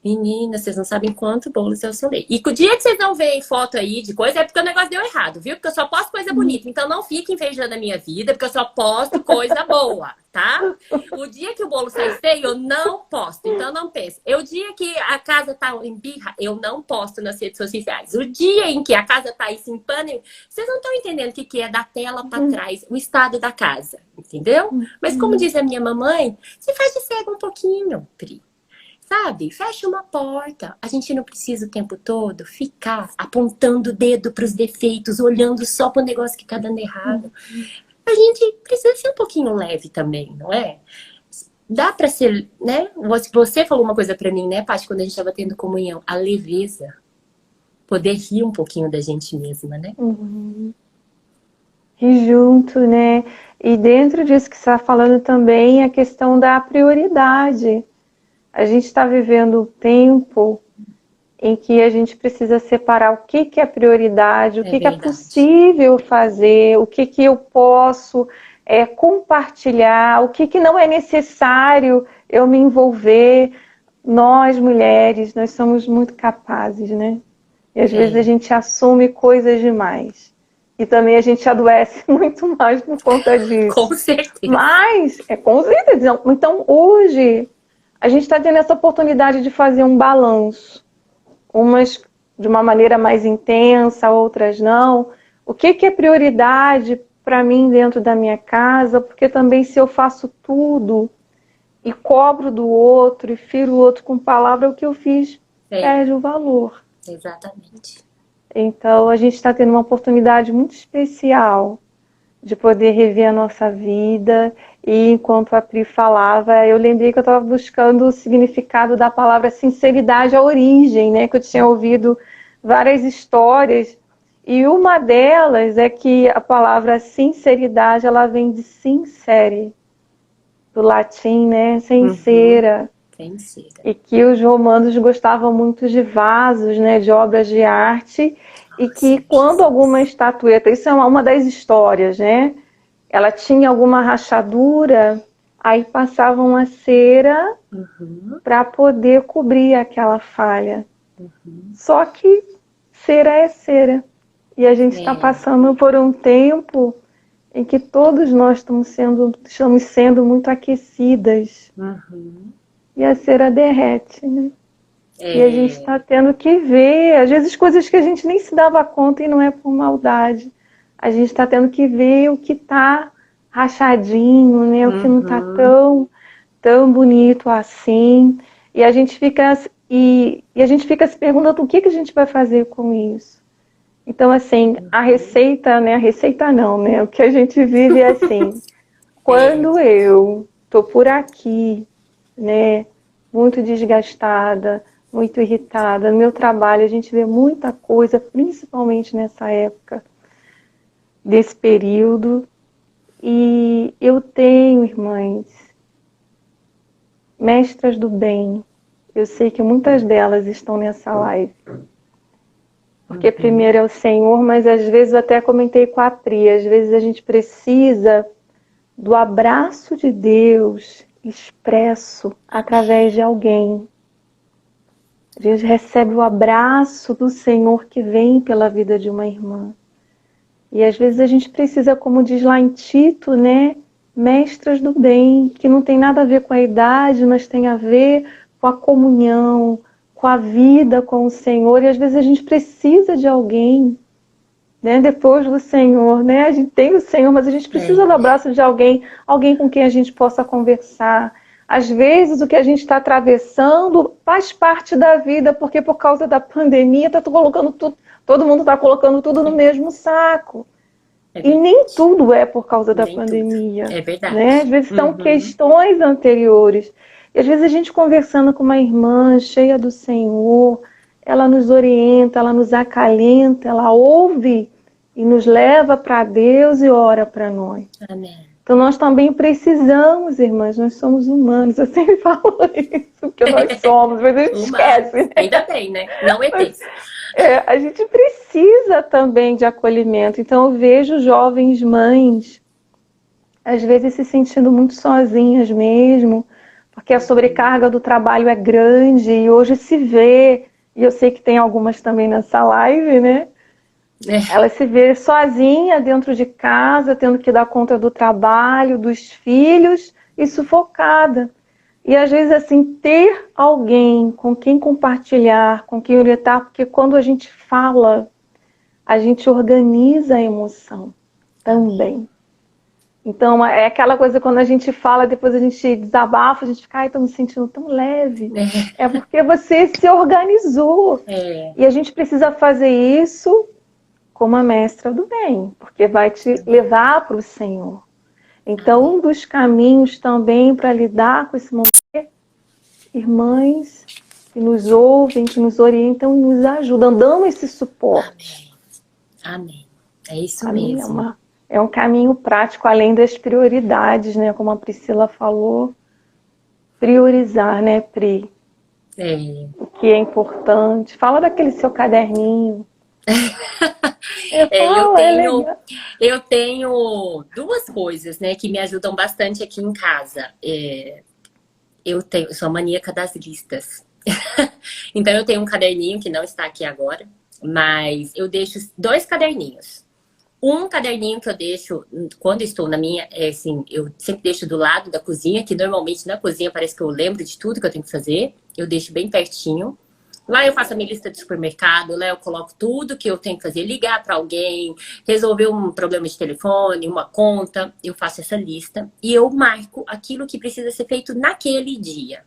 Menina, vocês não sabem quanto bolos eu solei. E o dia que vocês não veem foto aí de coisa, é porque o negócio deu errado, viu? Porque eu só posto coisa bonita. Então não fique invejando a minha vida, porque eu só posto coisa boa, tá? O dia que o bolo sai feio, eu não posto. Então não pense. O dia que a casa tá em birra, eu não posto nas redes sociais. O dia em que a casa tá aí se empana, vocês não estão entendendo o que é da tela pra trás, o estado da casa, entendeu? Mas como diz a minha mamãe, se faz de cego um pouquinho, Pri. Sabe? Fecha uma porta. A gente não precisa o tempo todo ficar apontando o dedo para os defeitos, olhando só para o negócio que tá dando errado. A gente precisa ser um pouquinho leve também, não é? Dá para ser, né? Você falou uma coisa para mim, né, Paty, quando a gente estava tendo comunhão, a leveza. Poder rir um pouquinho da gente mesma, né? E junto, né? E dentro disso que você está falando também, a questão da prioridade. A gente está vivendo um tempo em que a gente precisa separar o que é prioridade, o que é possível fazer, o que eu posso compartilhar, o que não é necessário eu me envolver. Nós, mulheres, nós somos muito capazes, né? E às vezes a gente assume coisas demais. E também a gente adoece muito mais por conta disso. Com certeza. Mas, com certeza. Então, hoje, a gente está tendo essa oportunidade de fazer um balanço. Umas de uma maneira mais intensa, outras não. O que é prioridade para mim dentro da minha casa? Porque também se eu faço tudo e cobro do outro e firo o outro com palavra, o que eu fiz perde o valor. Exatamente. Então, a gente está tendo uma oportunidade muito especial de poder rever a nossa vida. E enquanto a Pri falava, eu lembrei que eu estava buscando o significado da palavra sinceridade, a origem, né? Que eu tinha ouvido várias histórias. E uma delas é que a palavra sinceridade, ela vem de sincere, do latim, né? Sincera. E que os romanos gostavam muito de vasos, né, de obras de arte, e que quando alguma estatueta, isso é uma das histórias, né, ela tinha alguma rachadura, aí passavam a cera para poder cobrir aquela falha. Só que cera é cera. E a gente está passando por um tempo em que todos nós estamos sendo muito aquecidas. E a cera derrete, né? E a gente está tendo que ver, às vezes, coisas que a gente nem se dava conta e não é por maldade. A gente está tendo que ver o que está rachadinho, né? O que não está tão bonito assim. E a gente fica se perguntando o que a gente vai fazer com isso. Então, assim, a receita, né? A receita não, né? O que a gente vive é assim. Quando eu tô por aqui, né, muito desgastada, muito irritada. No meu trabalho a gente vê muita coisa, principalmente nessa época, desse período. E eu tenho, irmãs, mestras do bem. Eu sei que muitas delas estão nessa live. Porque primeiro é o Senhor, mas às vezes eu até comentei com a Pri, às vezes a gente precisa do abraço de Deus expresso através de alguém. A gente recebe o abraço do Senhor que vem pela vida de uma irmã. E às vezes a gente precisa, como diz lá em Tito, né, mestras do bem, que não tem nada a ver com a idade, mas tem a ver com a comunhão, com a vida com o Senhor. E às vezes a gente precisa de alguém, né, depois do Senhor, né? A gente tem o Senhor, mas a gente precisa do abraço de alguém, alguém com quem a gente possa conversar. Às vezes o que a gente está atravessando faz parte da vida, porque por causa da pandemia todo mundo está colocando tudo no mesmo saco. E nem tudo é por causa da pandemia. Tudo. É verdade. Né? Às vezes são questões anteriores. E às vezes a gente conversando com uma irmã cheia do Senhor, ela nos orienta, ela nos acalenta, ela ouve e nos leva para Deus e ora para nós. Amém. Então nós também precisamos, irmãs, nós somos humanos. Eu sempre falo isso, porque nós somos, mas a gente esquece. Né? Ainda bem, né? Não é isso. A gente precisa também de acolhimento. Então eu vejo jovens mães, às vezes se sentindo muito sozinhas mesmo, porque a sobrecarga do trabalho é grande e hoje se vê, e eu sei que tem algumas também nessa live, né? Ela se vê sozinha dentro de casa, tendo que dar conta do trabalho, dos filhos e sufocada. E às vezes, assim, ter alguém com quem compartilhar, com quem orientar, porque quando a gente fala, a gente organiza a emoção também. Então, é aquela coisa quando a gente fala, depois a gente desabafa, a gente fica, ai, tô me sentindo tão leve. É porque você se organizou. E a gente precisa fazer isso como a mestra do bem, porque vai te levar para o Senhor. Então, um dos caminhos também para lidar com esse momento, irmãs que nos ouvem, que nos orientam, nos ajudam, dão esse suporte. Amém. É isso mesmo. É um caminho prático, além das prioridades, né? Como a Priscila falou, priorizar, né, Pri? O que é importante. Fala daquele seu caderninho. Eu tenho duas coisas, né, que me ajudam bastante aqui em casa. Eu sou maníaca das listas. Então eu tenho um caderninho que não está aqui agora, mas eu deixo 2 caderninhos. Um caderninho que eu deixo quando estou na minha, assim, eu sempre deixo do lado da cozinha, que normalmente na cozinha parece que eu lembro de tudo que eu tenho que fazer. Eu deixo bem pertinho. Lá eu faço a minha lista de supermercado, lá eu coloco tudo que eu tenho que fazer, ligar para alguém, resolver um problema de telefone, uma conta, eu faço essa lista e eu marco aquilo que precisa ser feito naquele dia.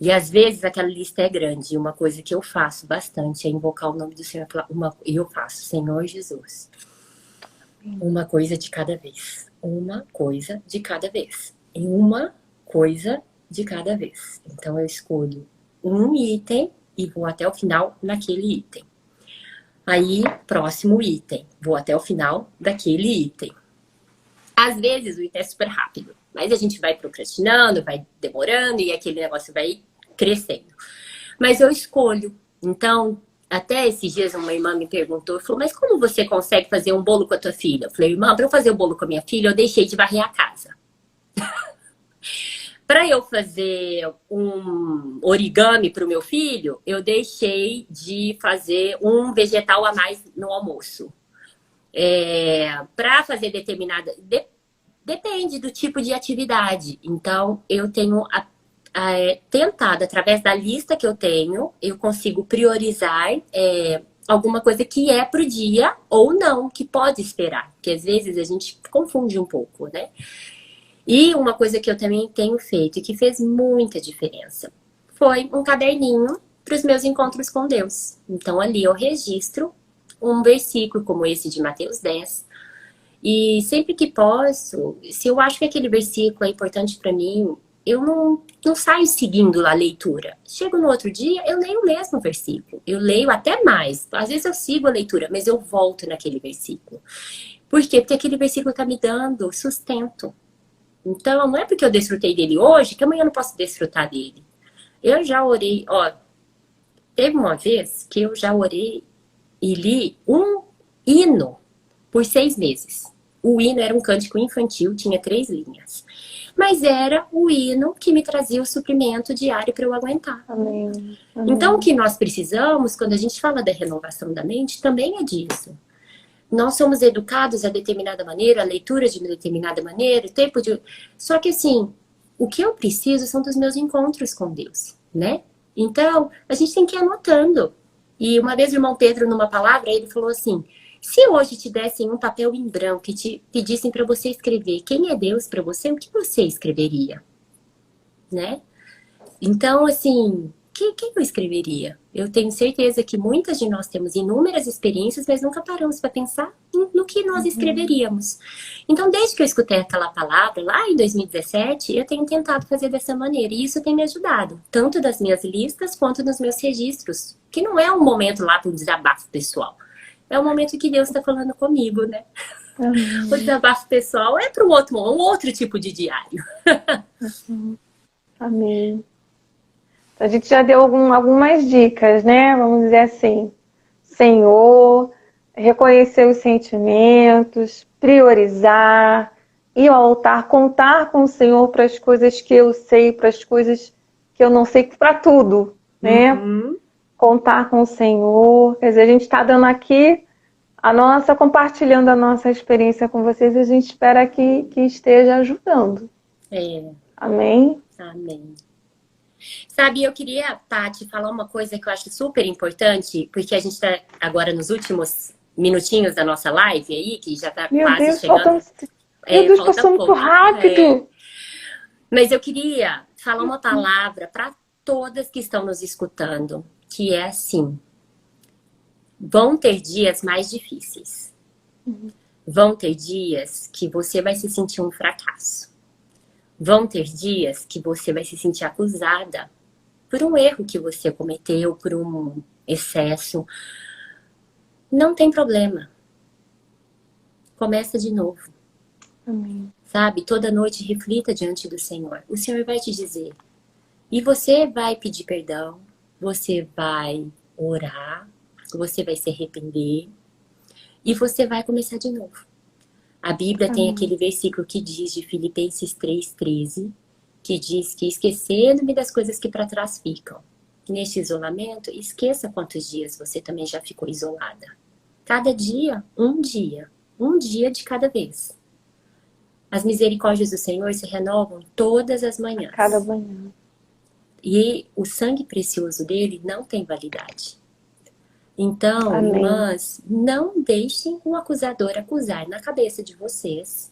E às vezes aquela lista é grande, e uma coisa que eu faço bastante é invocar o nome do Senhor, e eu faço, Senhor Jesus, uma coisa de cada vez, uma coisa de cada vez, e uma coisa de cada vez. Então eu escolho um item e vou até o final naquele item. Aí, próximo item, vou até o final daquele item. Às vezes o item é super rápido, mas a gente vai procrastinando, vai demorando e aquele negócio vai crescendo. Mas eu escolho. Então, até esses dias uma irmã me perguntou, falou, mas como você consegue fazer um bolo com a tua filha? Eu falei, irmã, para eu fazer o bolo com a minha filha, eu deixei de varrer a casa. Para eu fazer um origami para o meu filho, eu deixei de fazer um vegetal a mais no almoço. Para fazer determinada... Depende do tipo de atividade. Então, eu tenho tentado, através da lista que eu tenho, eu consigo priorizar alguma coisa que é pro dia ou não, que pode esperar. Porque às vezes a gente confunde um pouco, né? E uma coisa que eu também tenho feito e que fez muita diferença foi um caderninho para os meus encontros com Deus. Então ali eu registro um versículo como esse de Mateus 10. E sempre que posso, se eu acho que aquele versículo é importante para mim, eu não saio seguindo a leitura. Chego no outro dia, eu leio o mesmo versículo. Eu leio até mais. Às vezes eu sigo a leitura, mas eu volto naquele versículo. Por quê? Porque aquele versículo está me dando sustento. Então, não é porque eu desfrutei dele hoje que amanhã eu não posso desfrutar dele. Eu já orei, teve uma vez que eu já orei e li um hino por 6 meses. O hino era um cântico infantil, tinha 3 linhas. Mas era o hino que me trazia o suprimento diário para eu aguentar. Amém. Amém. Então, o que nós precisamos, quando a gente fala da renovação da mente, também é disso. nós somos educados a determinada maneira, a leitura de uma determinada maneira, o tempo de... Só que assim, o que eu preciso são dos meus encontros com Deus, né? Então, a gente tem que ir anotando. E uma vez o irmão Pedro, numa palavra, ele falou assim, se hoje te dessem um papel em branco e te pedissem para você escrever quem é Deus para você, o que você escreveria? Né? Então, assim, o que eu escreveria? Eu tenho certeza que muitas de nós temos inúmeras experiências, mas nunca paramos para pensar no que nós escreveríamos. Então, desde que eu escutei aquela palavra, lá em 2017, eu tenho tentado fazer dessa maneira. E isso tem me ajudado, tanto das minhas listas, quanto nos meus registros. Que não é um momento lá para um desabafo pessoal. É um momento que Deus está falando comigo, né? O desabafo pessoal é para um outro tipo de diário. Amém. A gente já deu algumas dicas, né? Vamos dizer assim, Senhor, reconhecer os sentimentos, priorizar, ir ao altar, contar com o Senhor para as coisas que eu sei, para as coisas que eu não sei, para tudo, né? Contar com o Senhor. Quer dizer, a gente está dando aqui compartilhando a nossa experiência com vocês e a gente espera que esteja ajudando. Amém? Amém. Sabe, eu queria, Paty, falar uma coisa que eu acho super importante, porque a gente está agora nos últimos minutinhos da nossa live aí, que já está quase chegando. Meu Deus, passou muito rápido. Mas eu queria falar uma palavra para todas que estão nos escutando, que é assim, vão ter dias mais difíceis. Vão ter dias que você vai se sentir um fracasso. Vão ter dias que você vai se sentir acusada por um erro que você cometeu, por um excesso. Não tem problema. Começa de novo. Amém. Sabe? Toda noite reflita diante do Senhor. O Senhor vai te dizer. E você vai pedir perdão. Você vai orar. Você vai se arrepender. E você vai começar de novo. A Bíblia tem aquele versículo que diz de Filipenses 3,13, que diz que esquecendo-me das coisas que para trás ficam. Neste isolamento, esqueça quantos dias você também já ficou isolada. Cada dia, um dia de cada vez. As misericórdias do Senhor se renovam todas as manhãs. Cada manhã. E o sangue precioso dele não tem validade. Então, Amém. Irmãs, não deixem o acusador acusar na cabeça de vocês,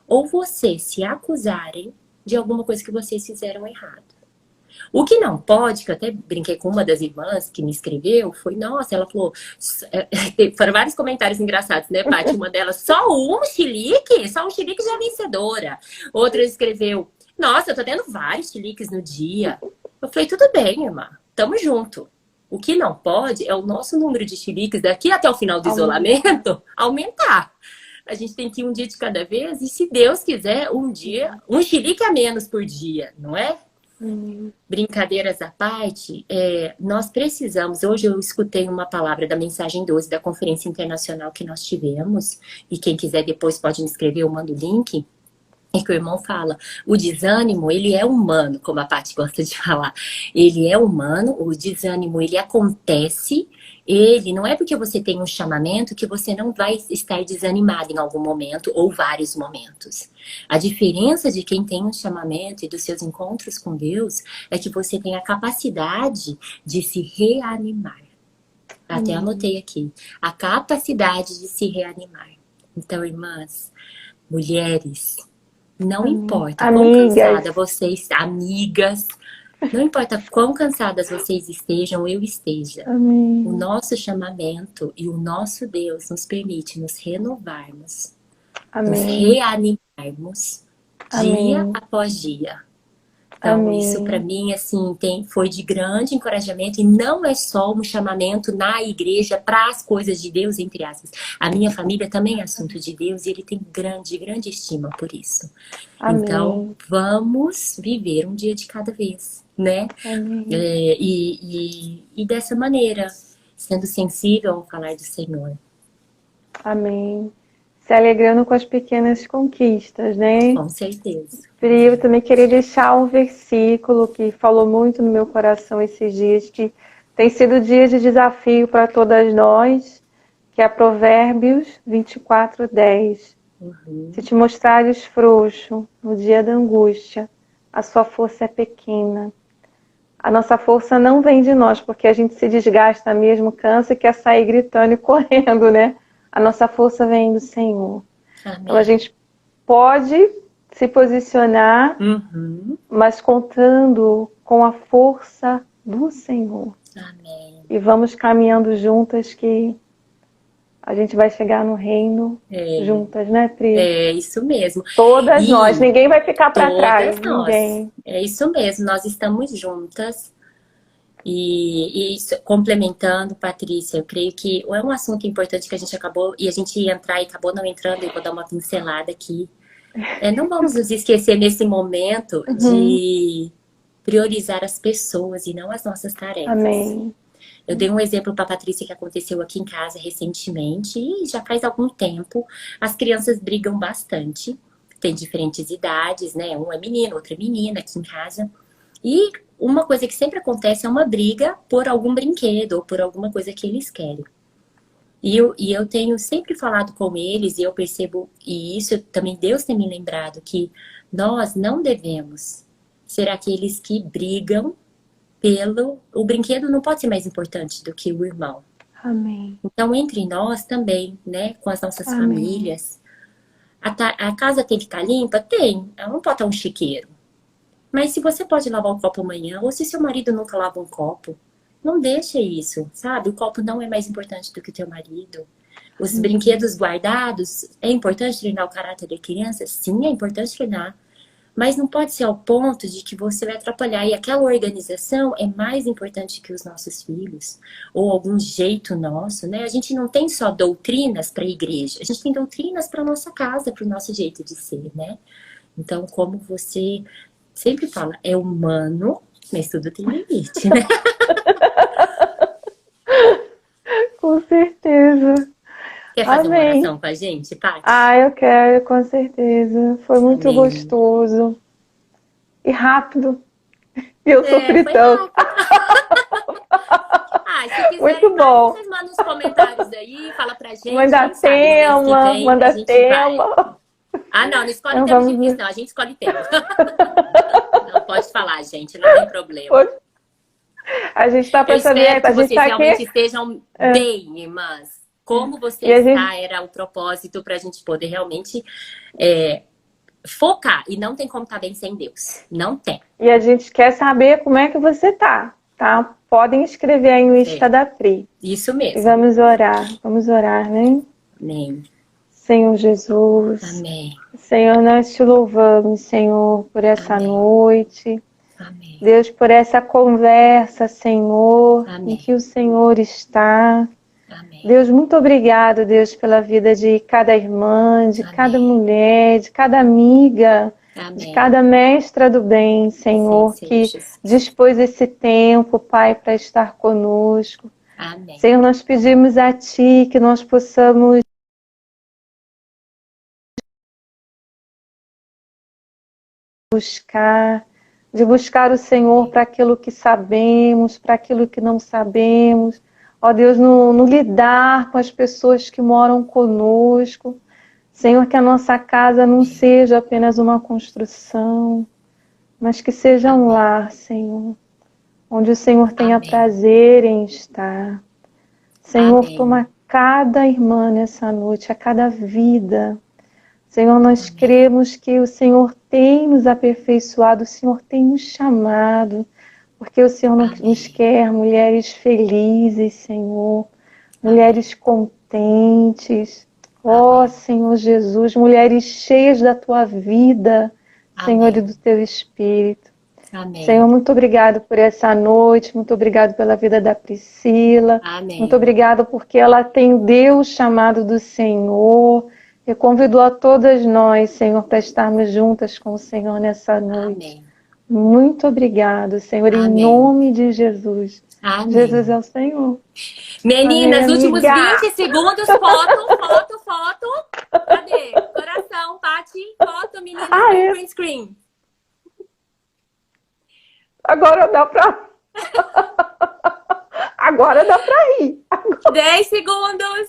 ou vocês se acusarem de alguma coisa que vocês fizeram errado. O que não pode, que eu até brinquei com uma das irmãs que me escreveu, foi, nossa, ela falou, foram vários comentários engraçados, né, Paty? Uma delas, só um chilique já é vencedora. Outra escreveu, nossa, eu tô tendo vários chiliques no dia. Eu falei, tudo bem, irmã, tamo junto. O que não pode é o nosso número de chiliques daqui até o final do isolamento aumentar. A gente tem que ir um dia de cada vez e, se Deus quiser, um chilique a menos por dia, não é? Brincadeiras à parte, nós precisamos... Hoje eu escutei uma palavra da Mensagem 12 da Conferência Internacional que nós tivemos, e quem quiser depois pode me escrever, eu mando o link. É que o irmão fala, o desânimo, ele é humano, como a Paty gosta de falar. Ele é humano, o desânimo, ele acontece, ele não é porque você tem um chamamento que você não vai estar desanimado em algum momento ou vários momentos. A diferença de quem tem um chamamento e dos seus encontros com Deus é que você tem a capacidade de se reanimar. Até anotei aqui. A capacidade de se reanimar. Então, irmãs, mulheres... Não importa quão cansada vocês, amigas, não importa quão cansadas vocês estejam, eu esteja. O nosso chamamento e o nosso Deus nos permite nos renovarmos, nos reanimarmos dia após dia. Então, isso para mim, assim, foi de grande encorajamento, e não é só um chamamento na igreja para as coisas de Deus, entre aspas. A minha família também é assunto de Deus e ele tem grande estima por isso. Então, vamos viver um dia de cada vez, né? E dessa maneira, sendo sensível ao falar do Senhor. Amém. Se alegrando com as pequenas conquistas, né? Com certeza. Eu também queria deixar um versículo que falou muito no meu coração esses dias, que tem sido dias de desafio para todas nós, que é Provérbios 24:10. Se te mostrares frouxo no dia da angústia, a sua força é pequena. A nossa força não vem de nós, porque a gente se desgasta mesmo, cansa e quer sair gritando e correndo, né? A nossa força vem do Senhor. Amém. Então a gente pode se posicionar, mas contando com a força do Senhor. Amém. E vamos caminhando juntas que a gente vai chegar no reino juntas, né, Pri? É isso mesmo. Todas nós, ninguém vai ficar para trás, nós. ninguém. É isso mesmo, nós estamos juntas. E isso, complementando, Patrícia, eu creio que é um assunto importante que a gente acabou, e a gente ia entrar e acabou não entrando, e vou dar uma pincelada aqui. Não vamos nos esquecer nesse momento de priorizar as pessoas e não as nossas tarefas. Amém. Eu dei um exemplo para a Patrícia que aconteceu aqui em casa recentemente e já faz algum tempo. As crianças brigam bastante, tem diferentes idades, né? Um é menino, outro é menina aqui em casa. E uma coisa que sempre acontece é uma briga por algum brinquedo ou por alguma coisa que eles querem. E eu tenho sempre falado com eles e eu percebo, e isso também Deus tem me lembrado, que nós não devemos ser aqueles que brigam o brinquedo não pode ser mais importante do que o irmão. Amém. Então, entre nós também, né, com as nossas famílias, a casa tem que estar limpa? Tem. Ela não pode estar um chiqueiro. Mas se você pode lavar o copo amanhã, ou se seu marido nunca lava um copo, não deixa isso, sabe? O copo não é mais importante do que o teu marido. Os brinquedos guardados, é importante treinar o caráter da criança? Sim, é importante treinar. Mas não pode ser ao ponto de que você vai atrapalhar. E aquela organização é mais importante que os nossos filhos. Ou algum jeito nosso, né? A gente não tem só doutrinas para a igreja. A gente tem doutrinas para a nossa casa, para o nosso jeito de ser, né? Então, como você sempre fala, é humano, mas tudo tem limite, né? Com certeza. Quer fazer uma oração com a gente, Paty? Eu quero, com certeza. Foi muito gostoso. E rápido. E eu sofri tanto. Se quiser, muito bom. Vocês mandam os comentários aí, fala pra gente. Manda tema, manda tema. Não escolhe tema difícil, não. A gente escolhe tema. Não, pode falar, gente, não tem problema. A gente tá pra saber, que vocês realmente estejam bem, irmãs. Como você está, era o propósito pra gente poder realmente focar. E não tem como estar bem sem Deus. Não tem. E a gente quer saber como é que você tá? Podem escrever aí no Insta da Pri. Isso mesmo. E vamos orar, né? Amém. Senhor Jesus. Amém. Senhor, nós te louvamos, Senhor, por essa noite. Amém. Deus, por essa conversa, Senhor, em que o Senhor está. Amém. Deus, muito obrigado, Deus, pela vida de cada irmã, de cada mulher, de cada amiga, de cada mestra do bem, Senhor, que dispôs esse tempo, Pai, para estar conosco. Amém. Senhor, nós pedimos a Ti que nós possamos buscar o Senhor para aquilo que sabemos, para aquilo que não sabemos. Ó Deus, no lidar com as pessoas que moram conosco. Senhor, que a nossa casa não seja apenas uma construção, mas que seja um lar, Senhor, onde o Senhor tenha prazer em estar. Senhor, toma cada irmã nessa noite, a cada vida. Senhor, nós cremos que o Senhor tem nos aperfeiçoado, o Senhor tem nos chamado, porque o Senhor nos quer mulheres felizes, Senhor, mulheres contentes. Ó Senhor Jesus, mulheres cheias da Tua vida, Senhor, e do Teu Espírito. Amém. Senhor, muito obrigado por essa noite, muito obrigado pela vida da Priscila. Amém. Muito obrigado porque ela tem o Deus chamado do Senhor. E convidou a todas nós, Senhor, para estarmos juntas com o Senhor nessa noite. Amém. Muito obrigado, Senhor, em nome de Jesus. Amém. Jesus é o Senhor. Meninas, últimos 20 segundos, foto. Cadê? Coração, Paty, foto, meninas, print screen. Agora dá pra... Agora dá pra rir. 10 segundos.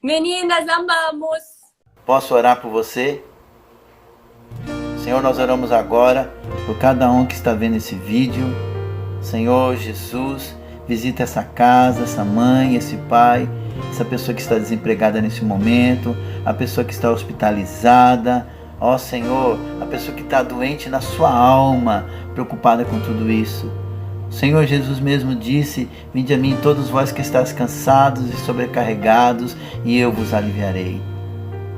Meninas, amamos. Posso orar por você? Senhor, nós oramos agora por cada um que está vendo esse vídeo. Senhor Jesus, visita essa casa, essa mãe, esse pai, essa pessoa que está desempregada nesse momento, a pessoa que está hospitalizada. Ó Senhor, a pessoa que está doente na sua alma, preocupada com tudo isso. O Senhor Jesus mesmo disse: vinde a mim todos vós que estáis cansados e sobrecarregados, e eu vos aliviarei.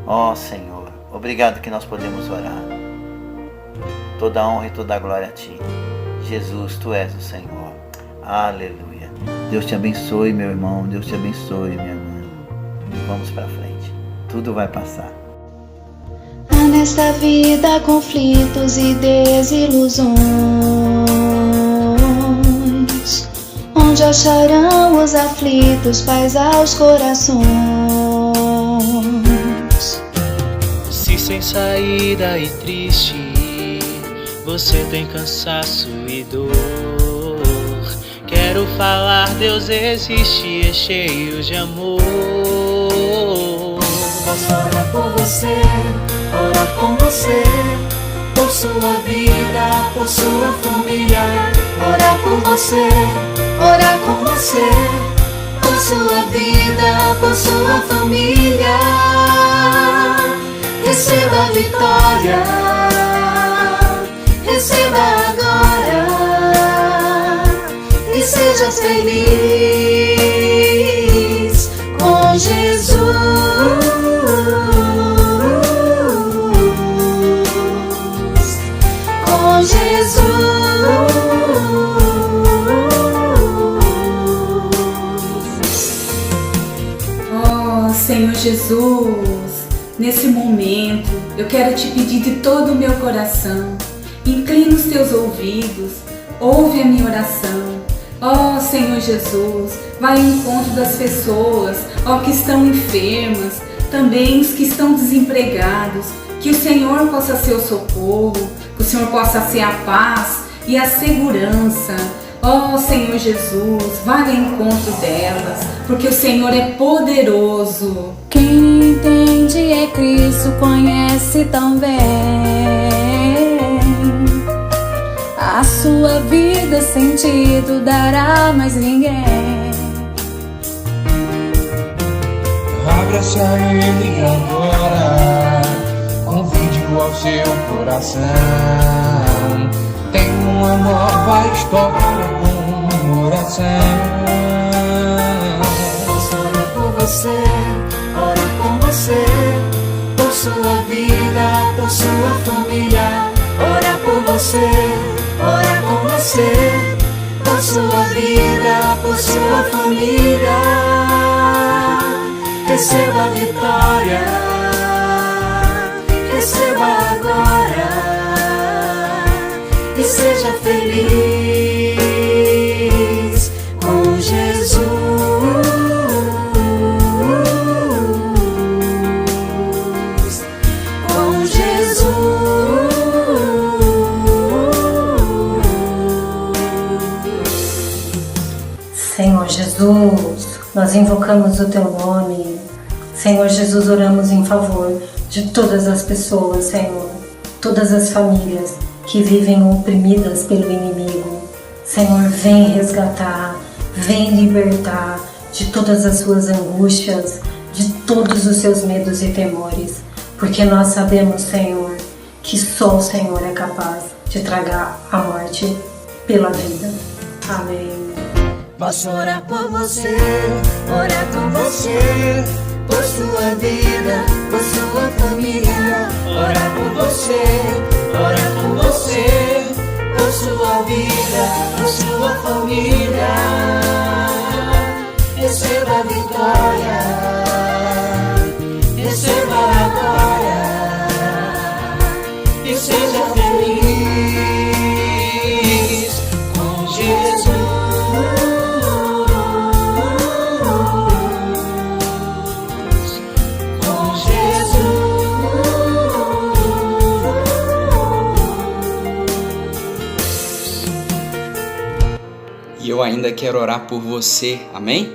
Ó Senhor, obrigado que nós podemos orar. Toda honra e toda glória a Ti. Jesus, Tu és o Senhor. Aleluia. Deus te abençoe, meu irmão. Deus te abençoe, minha irmã. E vamos para frente. Tudo vai passar. Há nesta vida conflitos e desilusões, onde acharão os aflitos paz aos corações. Se sem saída e triste você tem cansaço e dor, quero falar, Deus existe, é cheio de amor. Posso orar por você, orar com você, por sua vida, por sua família. Orar por você, orar com você, por sua vida, por sua família. Receba a vitória, receba agora, e seja feliz com Jesus. Com Jesus. Oh, Senhor Jesus, nesse momento eu quero te pedir de todo o meu coração, inclina os teus ouvidos, ouve a minha oração. Oh, Senhor Jesus, vai ao encontro das pessoas, ó, que estão enfermas, também os que estão desempregados, que o Senhor possa ser o socorro, que o Senhor possa ser a paz e a segurança. Ó Senhor Jesus, vai ao encontro delas, porque o Senhor é poderoso. Quem entende é Cristo, conhece também a sua vida, sentido dará mais ninguém. Abra-se a Ele agora, convide-o ao seu coração. Tem uma nova história com oração. Posso orar por você, orar com você, por sua vida, por sua família. Orar por você, orar com você, por sua vida, por sua família. Receba a vitória, receba agora, e seja feliz com Jesus. Com Jesus. Senhor Jesus, nós invocamos o Teu nome. Senhor Jesus, oramos em favor de todas as pessoas, Senhor, todas as famílias que vivem oprimidas pelo inimigo. Senhor, vem resgatar, vem libertar de todas as suas angústias, de todos os seus medos e temores, porque nós sabemos, Senhor, que só o Senhor é capaz de tragar a morte pela vida. Amém. Posso orar por você, orar com você, por sua vida, por sua família. Orar por você, orar por você, por sua vida, por sua família. Receba a vitória, receba agora, e seja feliz com Jesus. E eu ainda quero orar por você, amém?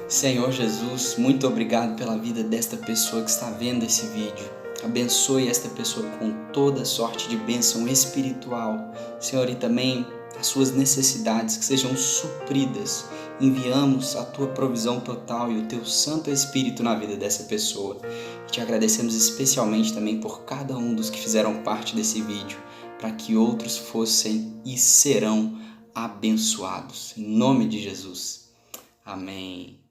Senhor Jesus, muito obrigado pela vida desta pessoa que está vendo esse vídeo. Abençoe esta pessoa com toda sorte de bênção espiritual, Senhor, e também as suas necessidades que sejam supridas. Enviamos a tua provisão total e o teu Santo Espírito na vida dessa pessoa. E te agradecemos especialmente também por cada um dos que fizeram parte desse vídeo, para que outros fossem e serão abençoados. Em nome de Jesus. Amém.